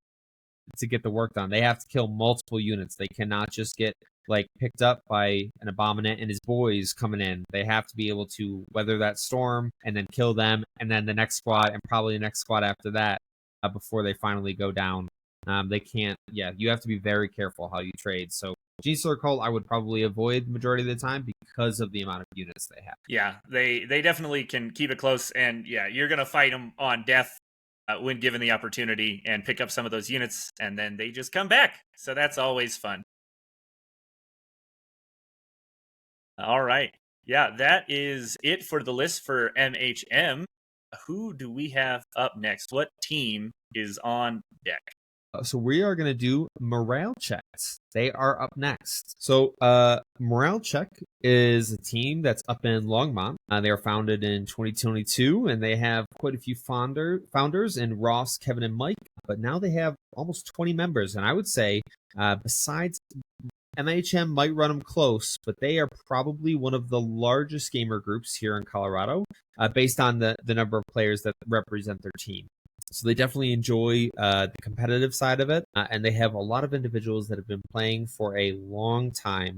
get the work done. They have to kill multiple units. They cannot just get like picked up by an Abominant and his boys coming in. They have to be able to weather that storm and then kill them, and then the next squad and probably the next squad after that before they finally go down. They can't. Yeah, you have to be very careful how you trade. So Gene Cult, I would probably avoid the majority of the time because of the amount of units they have. Yeah, they definitely can keep it close, and yeah, you're gonna fight them on death when given the opportunity and pick up some of those units, and then they just come back. So that's always fun. All right. Yeah, that is it for the list for MHM. Who do we have up next? What team is on deck? So we are going to do morale checks. They are up next. So morale check is a team that's up in Longmont. They are founded in 2022, and they have quite a few founders in Ross, Kevin, and Mike. But now they have almost 20 members, and I would say besides MHM might run them close, but they are probably one of the largest gamer groups here in Colorado, based on the number of players that represent their team. So they definitely enjoy the competitive side of it, and they have a lot of individuals that have been playing for a long time.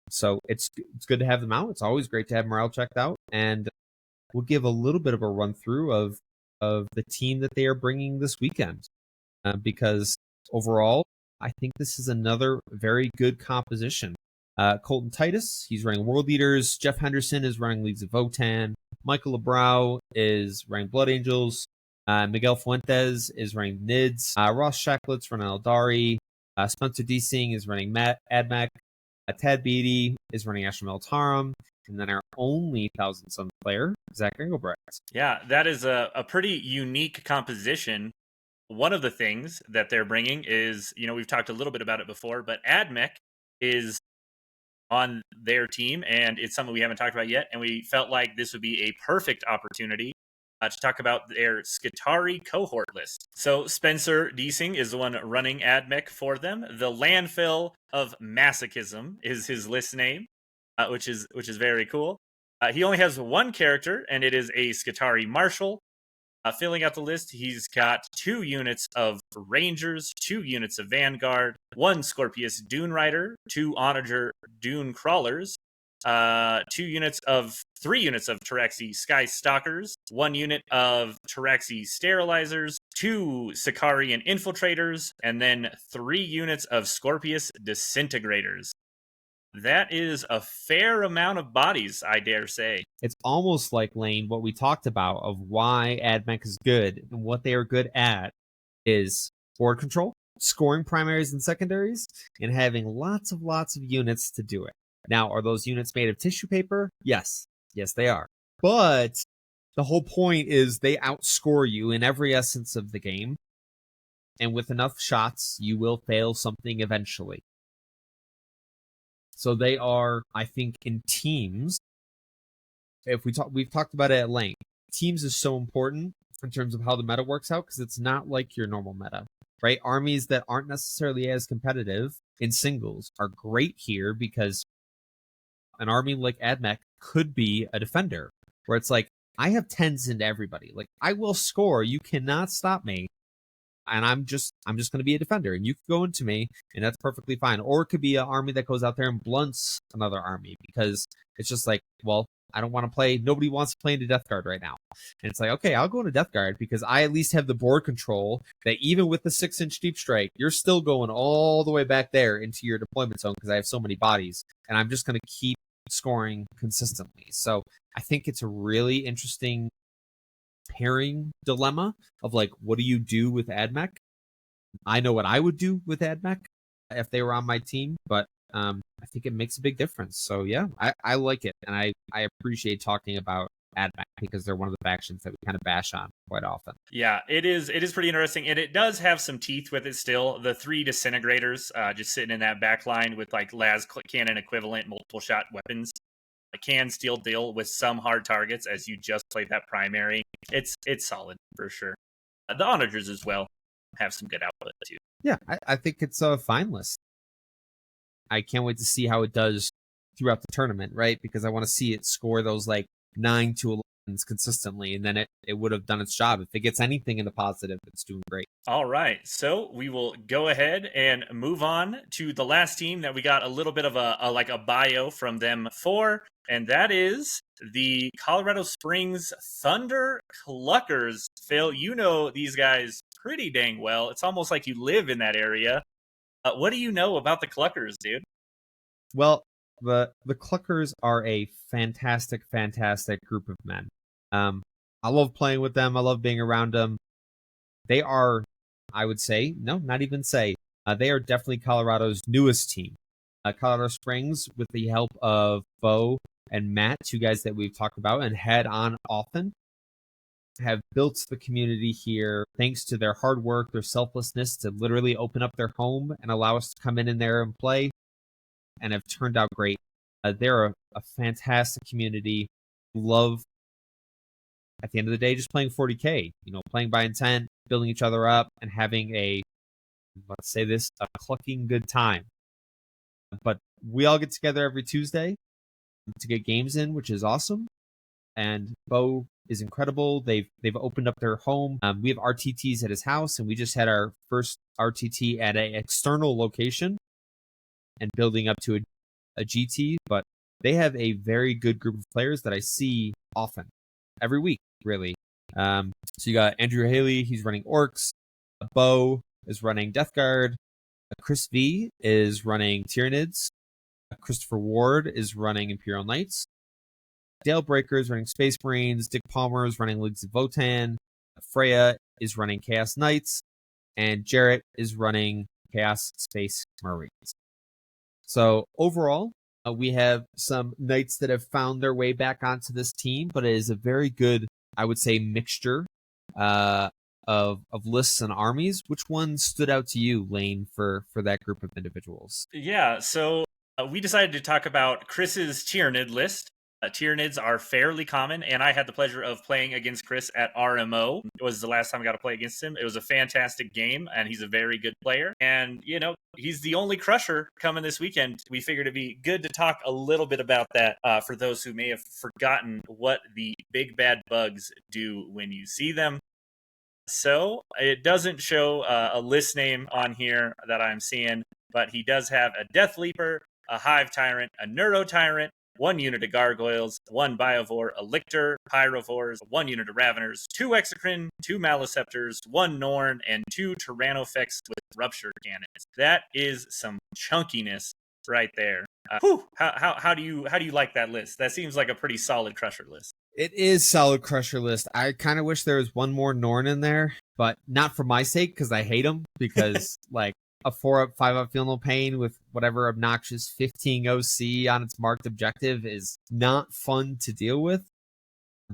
So it's good to have them out. It's always great to have morale checked out, and we'll give a little bit of a run through of the team that they are bringing this weekend, because overall, I think this is another very good composition. Colton Titus, he's running World Eaters. Jeff Henderson is running Leagues of Votan. Michael Lebrau is running Blood Angels. Miguel Fuentes is running NIDS. Ross Shacklit's running Eldari. Spencer Deasing is running AdMech. Tad Beatty is running Militarum. And then our only 1,000 Sun player, Zach Engelbrecht. Yeah, that is a pretty unique composition. One of the things that they're bringing is, we've talked a little bit about it before, but AdMech is on their team, and it's something we haven't talked about yet, and we felt like this would be a perfect opportunity to talk about their Skitarii cohort list. So Spencer Deasing is the one running AdMech for them. The Landfill of Masochism is his list name, which is very cool. He only has one character, and it is a Skitarii Marshal. Filling out the list, he's got 2 units of Rangers, 2 units of Vanguard, 1 Scorpius Dune Rider, 2 Onager Dune Crawlers, 3 units of Taraxi Sky Stalkers, 1 unit of Taraxi Sterilizers, 2 Sicarian Infiltrators, and then 3 units of Scorpius Disintegrators. That is a fair amount of bodies, I dare say. It's almost like, Lane, what we talked about of why AdMech is good and what they are good at is board control, scoring primaries and secondaries, and having lots of units to do it. Now, are those units made of tissue paper? Yes. Yes, they are. But the whole point is they outscore you in every essence of the game. And with enough shots, you will fail something eventually. So they are, I think, in teams. We've talked about it at length. Teams is so important in terms of how the meta works out, because it's not like your normal meta, right? Armies that aren't necessarily as competitive in singles are great here, because an army like AdMech could be a defender, where it's like, I have 10s into everybody. Like, I will score. You cannot stop me. And I'm just going to be a defender, and you can go into me, and that's perfectly fine. Or it could be an army that goes out there and blunts another army, because it's just like, well, I don't want to play. Nobody wants to play into Death Guard right now. And it's like, okay, I'll go into Death Guard, because I at least have the board control that even with the 6-inch deep strike, you're still going all the way back there into your deployment zone, because I have so many bodies, and I'm just going to keep scoring consistently. So I think it's a really interesting pairing dilemma of like, what do you do with AdMech? I know what I would do with AdMech if they were on my team, but I think it makes a big difference. So yeah, I like it, and I appreciate talking about AdMech, because they're one of the factions that we kind of bash on quite often. Yeah, it is pretty interesting, and it does have some teeth with it still. The 3 Disintegrators just sitting in that back line with like las cannon equivalent multiple shot weapons can still deal with some hard targets as you just played that primary. It's solid for sure. The Onagers as well have some good output too. Yeah, I think it's a fine list. I can't wait to see how it does throughout the tournament, right? Because I want to see it score those like 9 to 11s consistently, and then it would have done its job. If it gets anything in the positive, it's doing great. All right, so we will go ahead and move on to the last team that we got a little bit of a bio from them for, and that is the Colorado Springs Thunder Cluckers. Phil, you know these guys pretty dang well. It's almost like you live in that area. What do you know about the Cluckers, dude? Well, the Cluckers are a fantastic group of men. I love playing with them. I love being around them. They are, I would say, no, not even say, they are definitely Colorado's newest team. Colorado Springs, with the help of Bo and Matt, two guys that we've talked about and had on often, have built the community here thanks to their hard work, their selflessness to literally open up their home and allow us to come in there and play, and have turned out great. They're a fantastic community. Love, at the end of the day, just playing 40K, playing by intent, building each other up, and having a clucking good time. But we all get together every Tuesday to get games in, which is awesome. And Bo is incredible. They've opened up their home. We have RTTs at his house, and we just had our first RTT at an external location and building up to a GT. But they have a very good group of players that I see often, every week, really. So you got Andrew Haley, he's running Orcs. Bo is running Death Guard. Chris V is running Tyranids. Christopher Ward is running Imperial Knights. Dale Breaker is running Space Marines. Dick Palmer is running Leagues of Votan. Freya is running Chaos Knights. And Jarrett is running Chaos Space Marines. So overall, we have some Knights that have found their way back onto this team, but it is a very good, I would say, mixture of lists and armies. Which one stood out to you, Lane, for that group of individuals? Yeah, so we decided to talk about Chris's Tyranid list. Tyranids are fairly common, and I had the pleasure of playing against Chris at RMO. It was the last time I got to play against him. It was a fantastic game, and he's a very good player. And, he's the only crusher coming this weekend. We figured it'd be good to talk a little bit about that for those who may have forgotten what the big bad bugs do when you see them. So it doesn't show a list name on here that I'm seeing, but he does have a Death Leaper, a Hive Tyrant, a Neuro Tyrant, 1 unit of Gargoyles, 1 Biovore, a Lictor, Pyrovores, 1 unit of Raveners, 2 Exocrine, 2 Maliceptors, 1 Norn, and 2 Tyrannofex with Rupture Cannons. That is some chunkiness right there. How do you like that list? That seems like a pretty solid crusher list. It is solid crusher list. I kind of wish there was one more Norn in there, but not for my sake because I hate him. Because like a 4-up, 5-up Feel No Pain with whatever obnoxious 15 OC on its marked objective is not fun to deal with.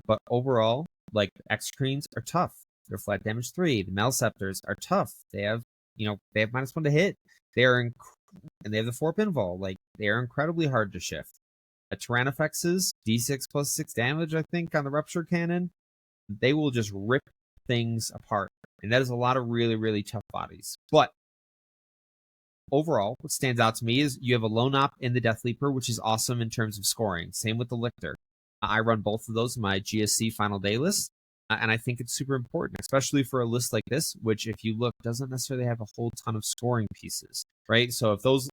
But overall, like the Exocrines are tough. They're flat damage 3. The Maliceptors are tough. They have -1 to hit. And they have the 4 pinfall. Like they are incredibly hard to shift. Tyrannofexes, D6 plus 6 damage, I think, on the Rupture Cannon. They will just rip things apart. And that is a lot of really, really tough bodies. But overall, what stands out to me is you have a Lone Op in the Death Leaper, which is awesome in terms of scoring. Same with the Lictor. I run both of those in my GSC Final Day list. And I think it's super important, especially for a list like this, which, if you look, doesn't necessarily have a whole ton of scoring pieces, right? So if those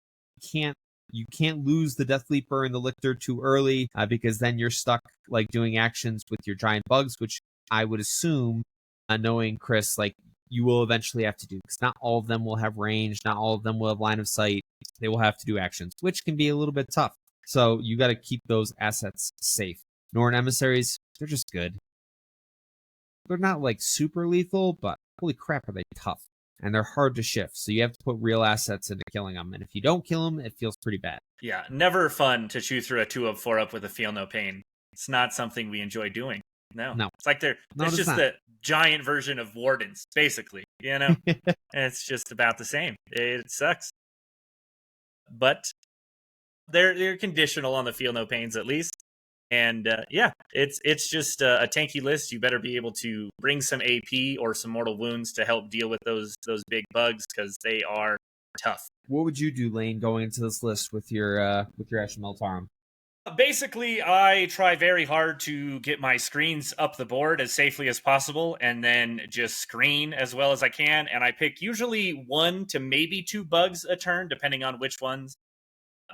you can't lose the Death Leaper and the Lictor too early because then you're stuck like doing actions with your giant bugs, which I would assume, knowing Chris, like you will eventually have to do because not all of them will have range, not all of them will have line of sight. They will have to do actions, which can be a little bit tough. So you got to keep those assets safe. Norn Emissaries, they're just good. They're not like super lethal, but holy crap, are they tough. And they're hard to shift, so you have to put real assets into killing them. And if you don't kill them, it feels pretty bad. Yeah, never fun to chew through a 2-up, 4-up with a Feel No Pain. It's not something we enjoy doing. No. It's like it's just the giant version of Wardens, basically. And it's just about the same. It sucks. But they're conditional on the Feel No Pains, at least. And it's just a tanky list. You better be able to bring some AP or some mortal wounds to help deal with those big bugs, because they are tough. What would you do, Lane, going into this list with your Militarum? Basically, I try very hard to get my screens up the board as safely as possible and then just screen as well as I can. And I pick usually 1 to maybe 2 bugs a turn, depending on which ones.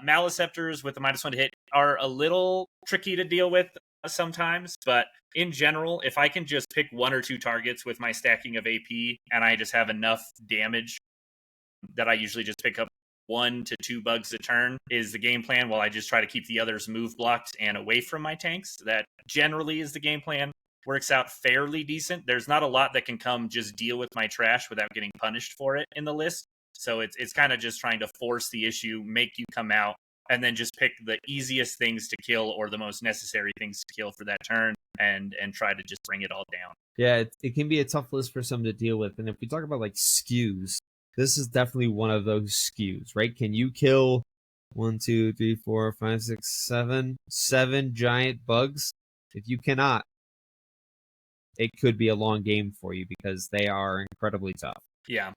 Maliceptors with the -1 to hit are a little tricky to deal with sometimes, but in general, if I can just pick 1 or 2 targets with my stacking of AP and I just have enough damage that I usually just pick up 1 to 2 bugs a turn is the game plan, while I just try to keep the others move blocked and away from my tanks. That generally is the game plan. Works out fairly decent. There's not a lot that can come just deal with my trash without getting punished for it in the list. So it's kind of just trying to force the issue, make you come out, and then just pick the easiest things to kill or the most necessary things to kill for that turn and try to just bring it all down. Yeah, it can be a tough list for some to deal with. And if we talk about like skews, this is definitely one of those skews, right? Can you kill 1, 2, 3, 4, 5, 6, 7 giant bugs? If you cannot, it could be a long game for you because they are incredibly tough. Yeah,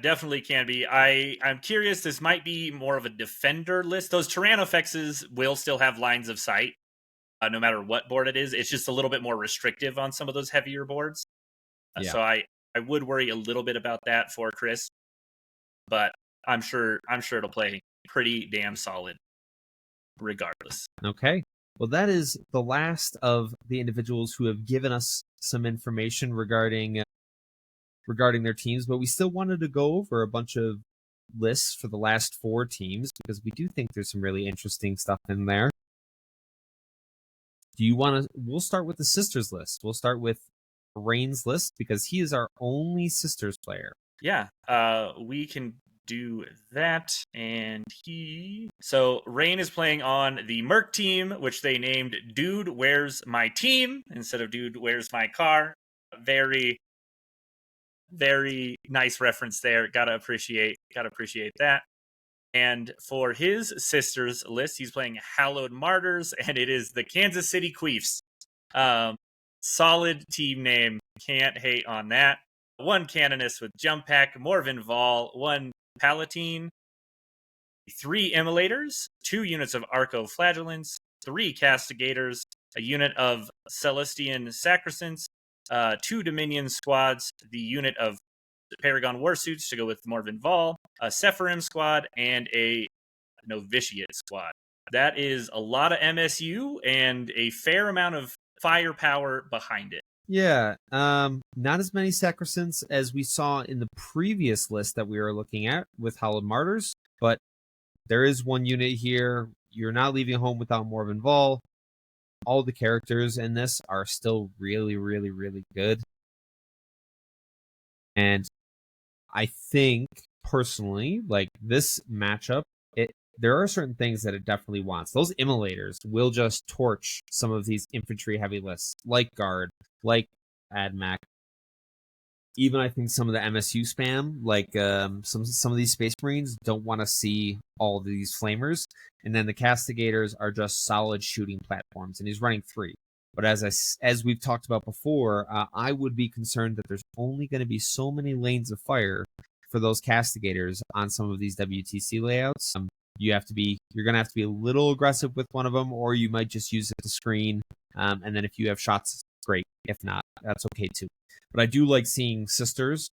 definitely can be. I'm curious, this might be more of a defender list. Those Tyrannofexes will still have lines of sight, no matter what board it is. It's just a little bit more restrictive on some of those heavier boards. Yeah. So I would worry a little bit about that for Chris, but I'm sure it'll play pretty damn solid regardless. Okay. Well, that is the last of the individuals who have given us some information regarding their teams, but we still wanted to go over a bunch of lists for the last 4 teams because we do think there's some really interesting stuff in there. Do you want to? We'll start with the Sisters list. We'll start with Rain's list because he is our only Sisters player. Yeah, we can do that. And so Rain is playing on the Merc team, which they named Dude Where's My Team instead of Dude Where's My Car. Very, very nice reference there. Gotta appreciate that. And for his Sisters list, he's playing Hallowed Martyrs, and it is the Kansas City Queefs. Solid team name. Can't hate on that. 1 Canonist with Jump Pack, Morven Vol, 1 Palatine, 3 Immolators, 2 units of Arco-Flagellants, 3 Castigators, a unit of Celestian Sacrosants, 2 Dominion squads, the unit of Paragon Warsuits to go with Morven Vol, a Sephirim squad, and a Novitiate squad. That is a lot of MSU and a fair amount of firepower behind it. Yeah, not as many Sacrosants as we saw in the previous list that we were looking at with Hallowed Martyrs, but there is 1 unit here. You're not leaving home without Morven Vol. All the characters in this are still really, really, really good. And I think, personally, like this matchup, there are certain things that it definitely wants. Those Immolators will just torch some of these infantry-heavy lists, like Guard, like AdMac. Even I think some of the MSU spam, like some of these Space Marines, don't want to see all of these Flamers. And then the Castigators are just solid shooting platforms, and he's running 3. But as we've talked about before, I would be concerned that there's only going to be so many lanes of fire for those Castigators on some of these WTC layouts. You're going to have to be a little aggressive with one of them, or you might just use it to screen. And then if you have shots, great. If not, that's okay too. But I do like seeing Sisters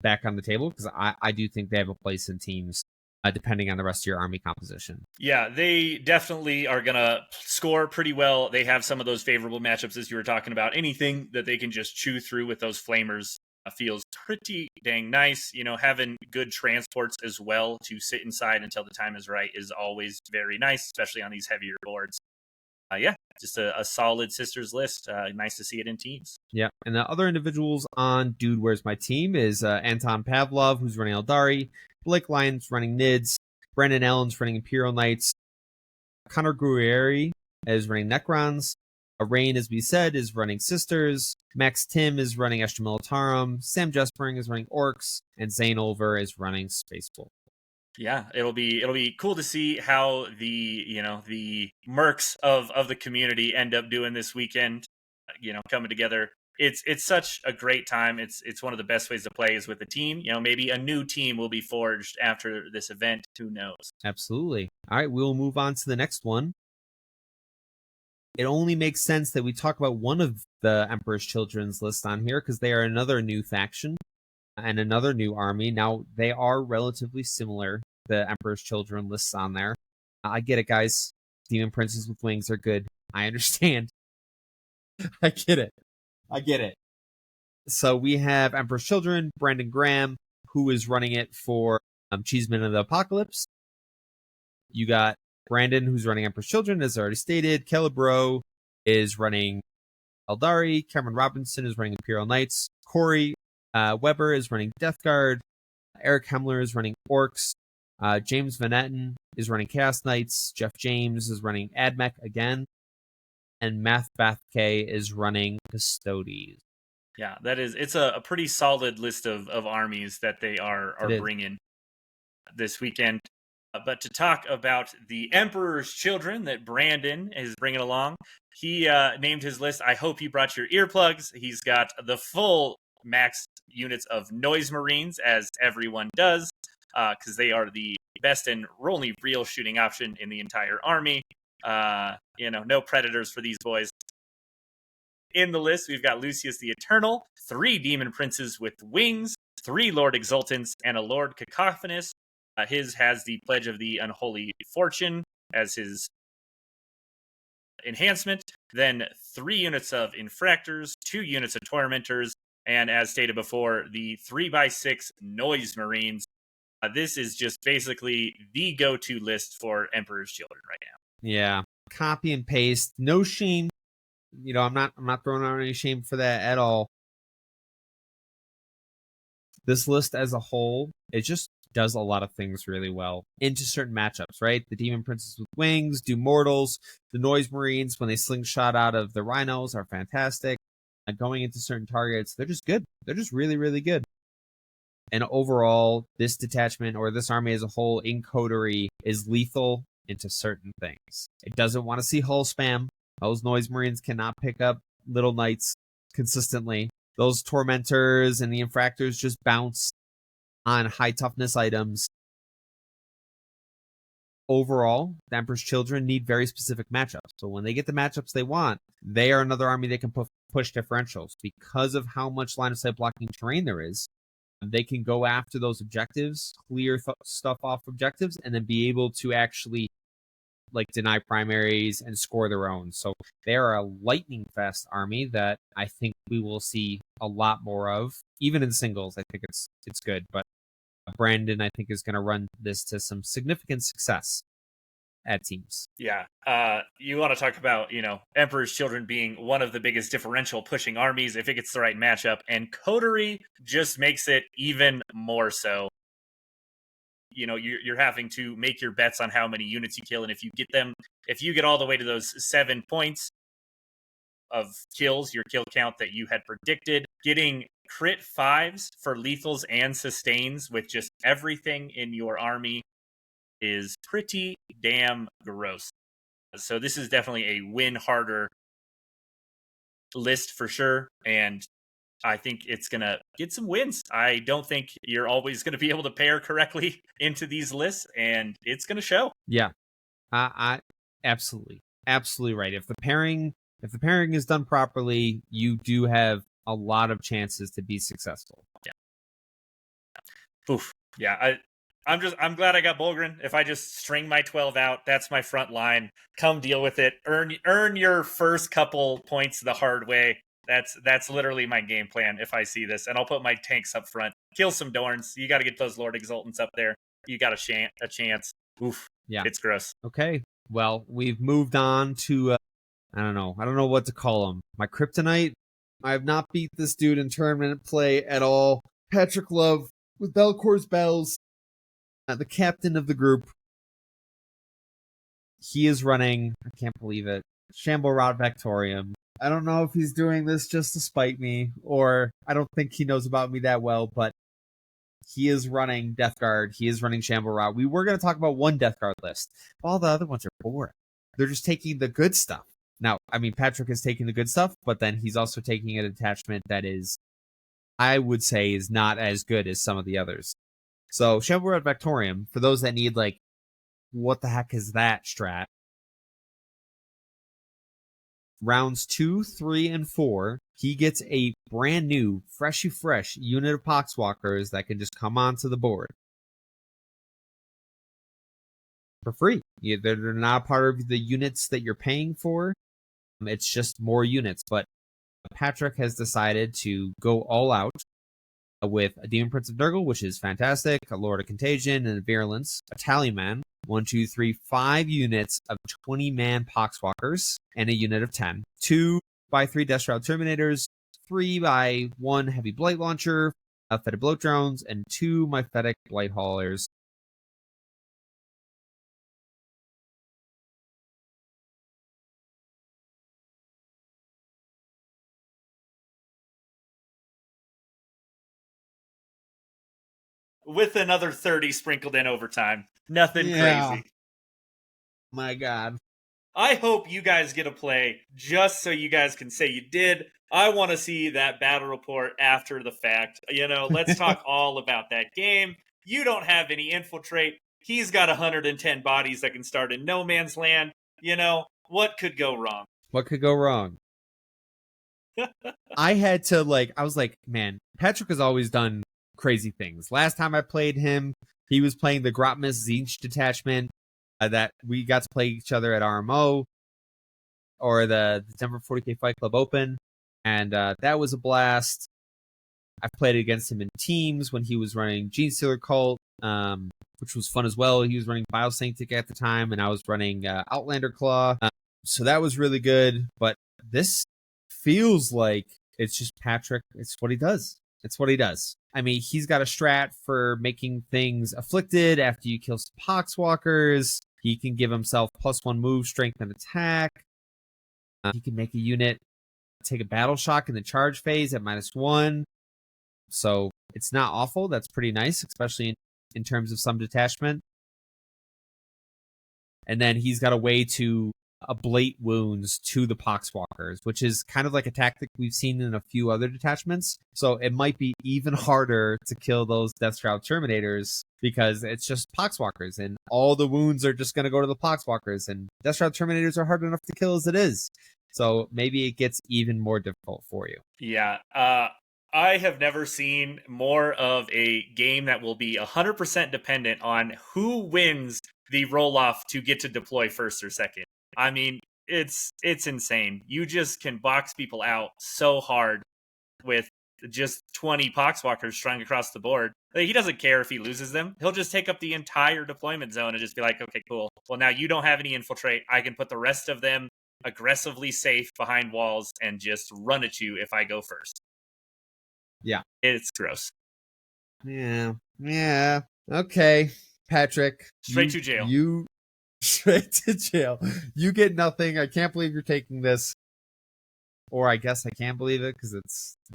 back on the table because I do think they have a place in teams, depending on the rest of your army composition. Yeah, they definitely are going to score pretty well. They have some of those favorable matchups as you were talking about. Anything that they can just chew through with those Flamers feels pretty dang nice. You know, having good transports as well to sit inside until the time is right is always very nice, especially on these heavier boards. Yeah, just a solid Sisters list. Nice to see it in teams. Yeah, and the other individuals on Dude Where's My Team is Anton Pavlov, who's running Eldari, Blake Lyons running Nids, Brandon Allen's running Imperial Knights, Connor Guerrieri is running Necrons, Rain, as we said, is running Sisters, Max Tim is running Extra Militarum, Sam Jespering is running Orcs, and Zane Olver is running Space Wolf. Yeah, it'll be cool to see how the mercs of the community end up doing this weekend, coming together it's such a great time. It's one of the best ways to play is with a team. Maybe a new team will be forged after this event. Who knows? Absolutely. All right, we'll move on to the next one. It only makes sense that we talk about one of the Emperor's Children's list on here because they are another new faction and another new army. Now, they are relatively similar, the Emperor's Children lists on there. I get it, guys. Demon Princes with Wings are good. I understand. I get it. So we have Emperor's Children, Brandon Graham, who is running it for Cheesemen of the Apocalypse. You got Brandon, who's running Emperor's Children, as I already stated. Calibro is running Eldari. Cameron Robinson is running Imperial Knights. Corey Weber is running Death Guard. Eric Hemmler is running Orcs. James Van Etten is running Chaos Knights. Jeff James is running Admech again. And Math Bathke is running Custodes. Yeah, it's a pretty solid list of armies that they are bringing this weekend. But to talk about the Emperor's Children that Brandon is bringing along, he named his list, I hope you brought your earplugs. He's got the full max units of Noise Marines, as everyone does, because they are the best and only real shooting option in the entire army. No predators for these boys. In the list, we've got Lucius the Eternal, 3 Demon Princes with Wings, 3 Lord Exultants, and a Lord Cacophonous. His has the Pledge of the Unholy Fortune as his enhancement. Then 3 units of Infractors, 2 units of Tormentors, and as stated before, the 3x6 Noise Marines. This is just basically the go-to list for Emperor's Children right now. Yeah, copy and paste, no shame. I'm not throwing out any shame for that at all. This list as a whole, it just does a lot of things really well into certain matchups, right? The Demon Princes with Wings do mortals. The Noise Marines, when they slingshot out of the Rhinos, are fantastic. And going into certain targets, they're just good. They're just really, really good. And overall, this detachment or this army as a whole in Coterie is lethal into certain things. It doesn't want to see hull spam. Those Noise Marines cannot pick up little knights consistently. Those Tormentors and the Infractors just bounce on high toughness items. Overall, the Emperor's Children need very specific matchups. So when they get the matchups they want, they are another army that can push differentials. Because of how much line of sight blocking terrain there is, they can go after those objectives, clear stuff off objectives, and then be able to actually deny primaries and score their own. So they are a lightning fast army that I think we will see a lot more of, even in singles. I think it's good, but Brandon, I think, is going to run this to some significant success at teams. Yeah. You want to talk about, Emperor's Children being one of the biggest differential pushing armies if it gets the right matchup, and Coterie just makes it even more so. You're having to make your bets on how many units you kill, and if you get all the way to those 7 points of kills, your kill count that you had predicted, getting crit 5s for lethals and sustains with just everything in your army is pretty damn gross. So this is definitely a win harder list for sure, and I think it's going to get some wins. I don't think you're always going to be able to pair correctly into these lists, and it's going to show. Yeah, I absolutely right. If the pairing is done properly, you do have a lot of chances to be successful. Yeah. Oof. Yeah. I'm glad I got Bulgren. If I just string my 12 out, that's my front line. Come deal with it. Earn your first couple points the hard way. That's literally my game plan if I see this. And I'll put my tanks up front. Kill some Dorns. You got to get those Lord Exultants up there. You got a chance. Oof. Yeah. It's gross. Okay. Well, we've moved on to, I don't know what to call him. My Kryptonite. I have not beat this dude in tournament play at all. Patrick Love with Belakor's Bells. The captain of the group. He is running, I can't believe it, Shamblerod Vectorium. I don't know if he's doing this just to spite me, or I don't think he knows about me that well, but he is running Death Guard. He is running Shamblerod. We were going to talk about one Death Guard list. All the other ones are boring. They're just taking the good stuff Now, I mean, Patrick is taking the good stuff, but then he's also taking a detachment that is, I would say, is not as good as some of the others. So, Shamblerod Vectorium, for those that need, like, what the heck is that strat? Rounds 2, 3, and 4, he gets a brand new, fresh unit of Poxwalkers that can just come onto the board for free. They're not part of the units that you're paying for. It's just more units. But Patrick has decided to go all out with a Demon Prince of Nurgle, which is fantastic, a Lord of Contagion, and a Virulence, a Tallyman, 1, 2, 3, 5 units of 20-man Poxwalkers, and a unit of 10. 2 by 3 Death Shroud Terminators, 3 by 1 Heavy Blight Launcher, Fetid Bloat Drones, and 2 Myphetic Blight Haulers. With another 30 sprinkled in over time. Nothing crazy. My God. I hope you guys get a play just so you guys can say you did. I want to see that battle report after the fact. Let's talk all about that game. You don't have any infiltrate. He's got 110 bodies that can start in no man's land. What could go wrong? What could go wrong? I was like, man, Patrick has always done crazy things. Last time I played him, he was playing the Grotmus Zinch detachment that we got to play each other at RMO or the Denver 40K Fight Club Open, and that was a blast. I've played against him in teams when he was running Gene Stealer Cult, which was fun as well. He was running Biosanctic at the time, and I was running Outlander Claw, so that was really good. But this feels like it's just Patrick. It's what he does. It's what he does. I mean, he's got a strat for making things afflicted after you kill some Poxwalkers. He can give himself +1 move, strength, and attack. He can make a unit take a battle shock in the charge phase at -1. So it's not awful. That's pretty nice, especially in terms of some detachment. And then he's got a way to ablate wounds to the Poxwalkers, which is kind of like a tactic we've seen in a few other detachments. So it might be even harder to kill those Death Shroud Terminators because it's just Poxwalkers, and all the wounds are just going to go to the Poxwalkers, and Death Shroud Terminators are hard enough to kill as it is. So maybe it gets even more difficult for you. Yeah. I have never seen more of a game that will be 100% dependent on who wins the roll-off to get to deploy first or second. I mean, it's insane. You just can box people out so hard with just 20 Poxwalkers trying across the board. He doesn't care if he loses them. He'll just take up the entire deployment zone and just be like, okay, cool. Well, now you don't have any infiltrate. I can put the rest of them aggressively safe behind walls and just run at you if I go first. Yeah. It's gross. Yeah. Okay, Patrick. Straight to jail. Straight to jail. You get nothing. I can't believe you're taking this. Or I guess I can believe it because it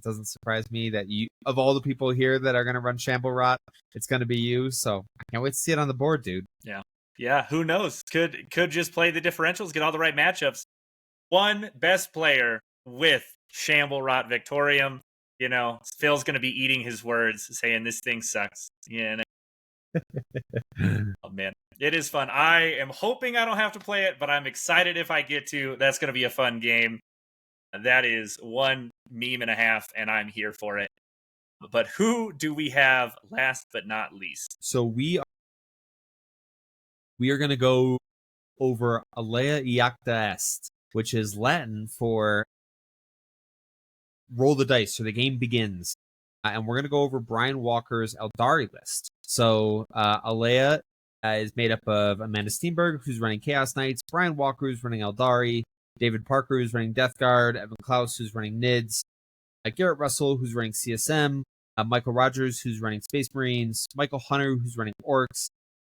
doesn't surprise me that you, of all the people here that are going to run Shamblerod, it's going to be you. So I can't wait to see it on the board, dude. Yeah. Who knows? Could just play the differentials, get all the right matchups. One best player with Shamblerod Vectorium. Phil's going to be eating his words, saying this thing sucks. Oh, man. It is fun. I am hoping I don't have to play it, but I'm excited if I get to. That's going to be a fun game. That is one meme and a half, and I'm here for it. But who do we have last but not least? So we are going to go over Alea Iacta Est, which is Latin for roll the dice, so the game begins. And we're going to go over Brian Walker's Eldari list. So Alea is made up of Amanda Steenberg, who's running Chaos Knights, Brian Walker, who's running Eldari, David Parker, who's running Death Guard, Evan Klaus, who's running NIDS, Garrett Russell, who's running CSM, Michael Rogers, who's running Space Marines, Michael Hunter, who's running Orcs,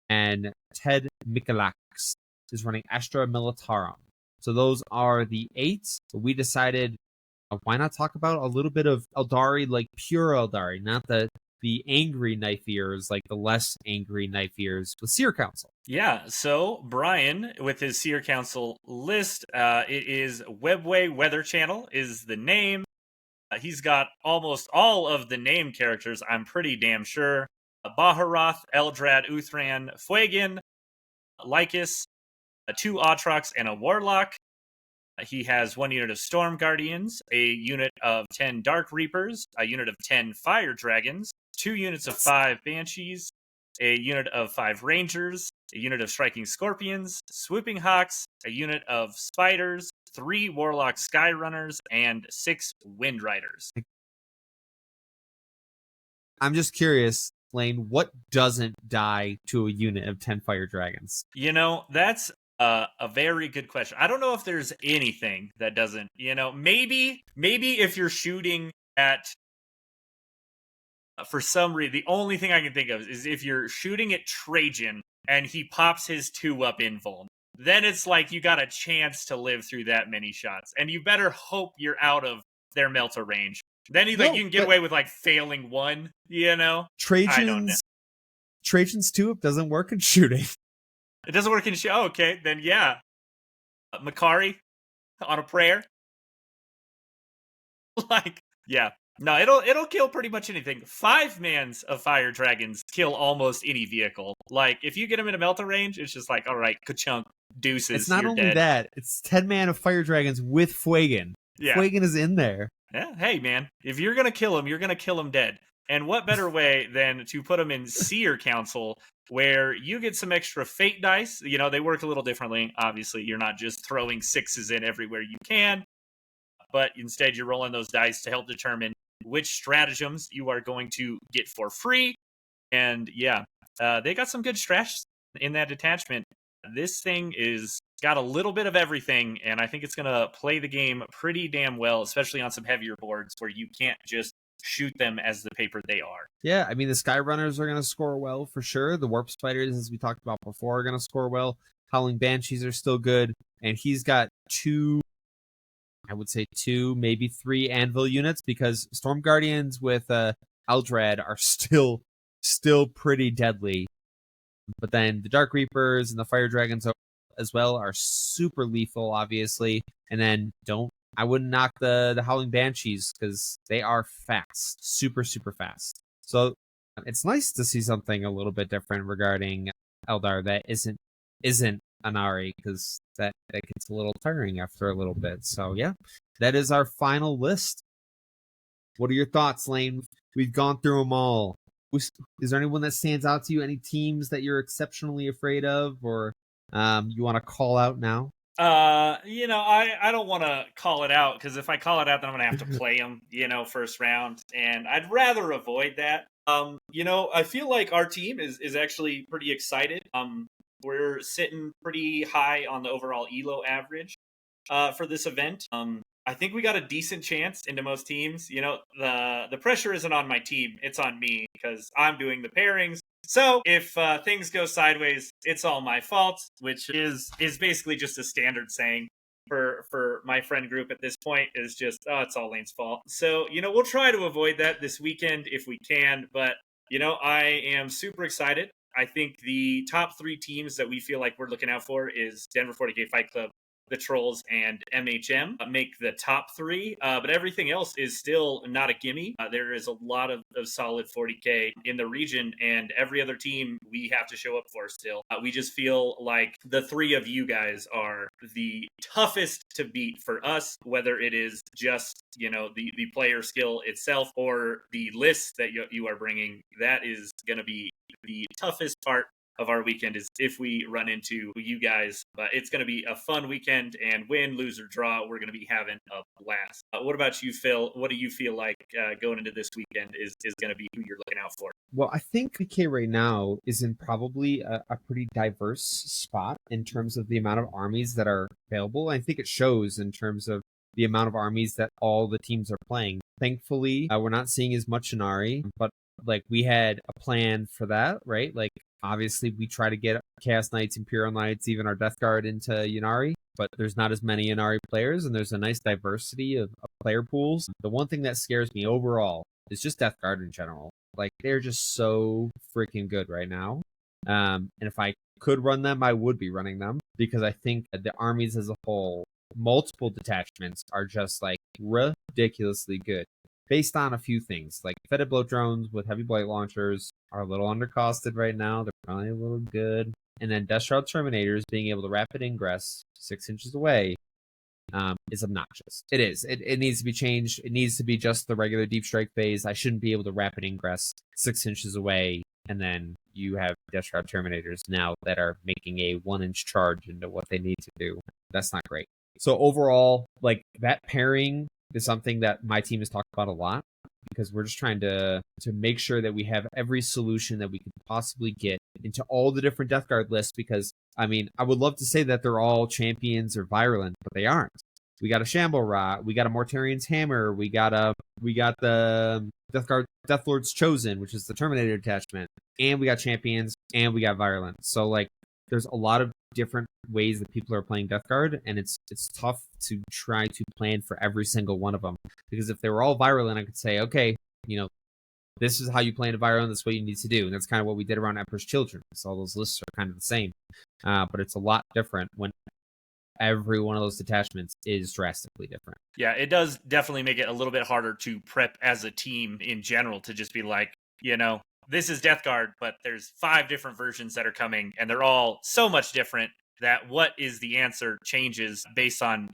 and Ted Mikulak is running Astra Militarum. So those are the 8. We decided, why not talk about a little bit of Eldari, like pure Eldari, not the the angry knife ears, like the less angry knife ears with Seer Council. Yeah, so Brian, with his Seer Council list, it is Webway Weather Channel is the name. He's got almost all of the name characters, I'm pretty damn sure. Baharoth, Eldrad, Uthran, Fuegan, Lycus, 2 Aatrox, and a Warlock. He has 1 unit of Storm Guardians, a unit of 10 Dark Reapers, a unit of 10 Fire Dragons, 2 units of 5 Banshees, a unit of 5 Rangers, a unit of Striking Scorpions, Swooping Hawks, a unit of Spiders, 3 Warlock Skyrunners, and 6 Wind Riders. I'm just curious, Lane, what doesn't die to a unit of 10 Fire Dragons? You know, that's a very good question. I don't know if there's anything that doesn't, maybe if you're shooting at, for some reason, the only thing I can think of is if you're shooting at Trajan and he pops his 2-up invuln, then it's like you got a chance to live through that many shots, and you better hope you're out of their Melta range. Then you can get away with failing 1, Trajan's 2-up doesn't work in shooting. It doesn't work in show. Okay, then yeah. Makari on a prayer. Yeah. No, it'll kill pretty much anything. 5 mans of Fire Dragons kill almost any vehicle. If you get them in a Melta range, it's just all right, ka-chunk, deuces. It's not you're only dead. that, it's 10 man of Fire Dragons with Fuegan. Yeah. Fuegan is in there. Yeah, hey man, if you're gonna kill him, you're gonna kill him dead. And what better way than to put them in Seer Council, where you get some extra fate dice. They work a little differently. Obviously, you're not just throwing 6s in everywhere you can, but instead you're rolling those dice to help determine which stratagems you are going to get for free. And yeah, they got some good strats in that detachment. This thing is got a little bit of everything, and I think it's going to play the game pretty damn well, especially on some heavier boards where you can't just shoot them as the paper they are. Yeah, I mean, the Skyrunners are going to score well for sure. The Warp Spiders, as we talked about before, are going to score well. Howling Banshees are still good. And he's got 2, maybe 3 Anvil units, because Storm Guardians with Eldrad are still pretty deadly. But then the Dark Reapers and the Fire Dragons as well are super lethal, obviously. And then I wouldn't knock the Howling Banshees, because they are fast. Super, super fast. So it's nice to see something a little bit different regarding Eldar that isn't Anari, because that gets a little tiring after a little bit. So yeah, that is our final list. What are your thoughts, Lane? We've gone through them all. Is there anyone that stands out to you? Any teams that you're exceptionally afraid of, or you want to call out now? I don't want to call it out, because if I call it out, then I'm going to have to play them, first round, and I'd rather avoid that. I feel like our team is actually pretty excited. We're sitting pretty high on the overall ELO average for this event. I think we got a decent chance into most teams. The pressure isn't on my team, it's on me, because I'm doing the pairings. So if things go sideways, it's all my fault, which is basically just a standard saying for my friend group at this point, is just, it's all Lane's fault. So, we'll try to avoid that this weekend if we can, but, I am super excited. I think the top 3 teams that we feel like we're looking out for is Denver 40K Fight Club, the Trolls, and MHM make the top 3, but everything else is still not a gimme. There is a lot of solid 40K in the region, and every other team we have to show up for still. We just feel like the 3 of you guys are the toughest to beat for us, whether it is just, the player skill itself or the list that you are bringing. That is going to be the toughest part of our weekend, is if we run into you guys. But it's going to be a fun weekend, and win, lose, or draw, we're going to be having a blast. What about you, Phil? What do you feel like going into this weekend is going to be who you're looking out for? Well, I think PK right now is in probably a pretty diverse spot in terms of the amount of armies that are available. I think it shows in terms of the amount of armies that all the teams are playing. Thankfully, we're not seeing as much Inari, but we had a plan for that, right? Obviously, we try to get Chaos Knights, Imperial Knights, even our Death Guard into Ynnari, but there's not as many Ynnari players, and there's a nice diversity of player pools. The one thing that scares me overall is just Death Guard in general. Like, they're just so freaking good right now. And if I could run them, I would be running them, because I think the armies as a whole, multiple detachments, are just like ridiculously good based on a few things. Like fetid bloat drones with heavy blight launchers are a little undercosted right now. They're probably a little good. And then Death Shroud Terminators being able to rapid ingress 6 inches away is obnoxious. It is. It needs to be changed. It needs to be just the regular deep strike phase. I shouldn't be able to rapid ingress 6 inches away, and then you have Death Shroud Terminators now that are making a 1-inch charge into what they need to do. That's not great. So overall, like, that pairing is something that my team has talked about a lot, because we're just trying to make sure that we have every solution that we could possibly get into all the different Death Guard lists, because, I mean, I would love to say that they're all champions or virulent, but they aren't. We got a Shamblerod, we got a Mortarian's Hammer, we got the Death Lord's Chosen, which is the Terminator detachment, and we got champions, and we got virulent. So, like, there's a lot of different ways that people are playing Death Guard, and it's tough to try to plan for every single one of them, because if they were all virulent, I could say, okay, this is how you play in a virulent, this is what you need to do. And that's kind of what we did around Emperor's Children. So all those lists are kind of the same, but it's a lot different when every one of those detachments is drastically different. Yeah, it does definitely make it a little bit harder to prep as a team in general, to just be like, this is Death Guard, but there's 5 different versions that are coming, and they're all so much different that what is the answer changes based on,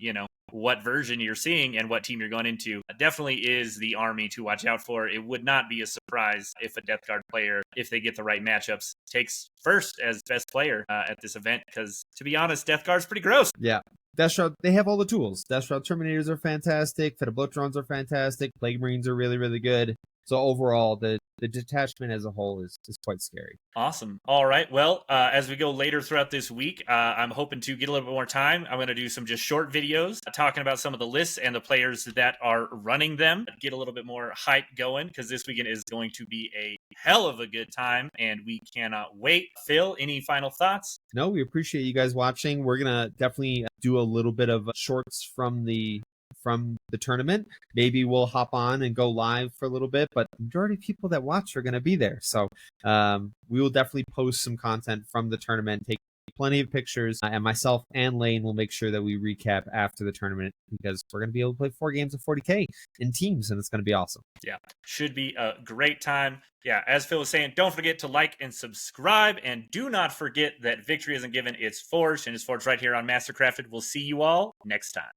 what version you're seeing and what team you're going into. Definitely is the army to watch out for. It would not be a surprise if a Death Guard player, if they get the right matchups, takes first as best player at this event, because, to be honest, Death Guard's pretty gross. Yeah. Death Shroud, they have all the tools. Death Shroud Terminators are fantastic. Fetid bloat drones are fantastic. Plague Marines are really, really good. So overall, the detachment as a whole is quite scary. Awesome. All right. Well, as we go later throughout this week, I'm hoping to get a little bit more time. I'm going to do some just short videos talking about some of the lists and the players that are running them. Get a little bit more hype going, because this weekend is going to be a hell of a good time, and we cannot wait. Phil, any final thoughts? No, we appreciate you guys watching. We're going to definitely do a little bit of shorts from the tournament. Maybe we'll hop on and go live for a little bit, but the majority of people that watch are going to be there. So we will definitely post some content from the tournament, take plenty of pictures, and myself and Lane will make sure that we recap after the tournament, because we're going to be able to play 4 games of 40K in teams, and it's going to be awesome. Yeah, should be a great time. Yeah, as Phil was saying, don't forget to like and subscribe, and do not forget that victory isn't given, it's forged, and it's forged right here on Mastercrafted. We'll see you all next time.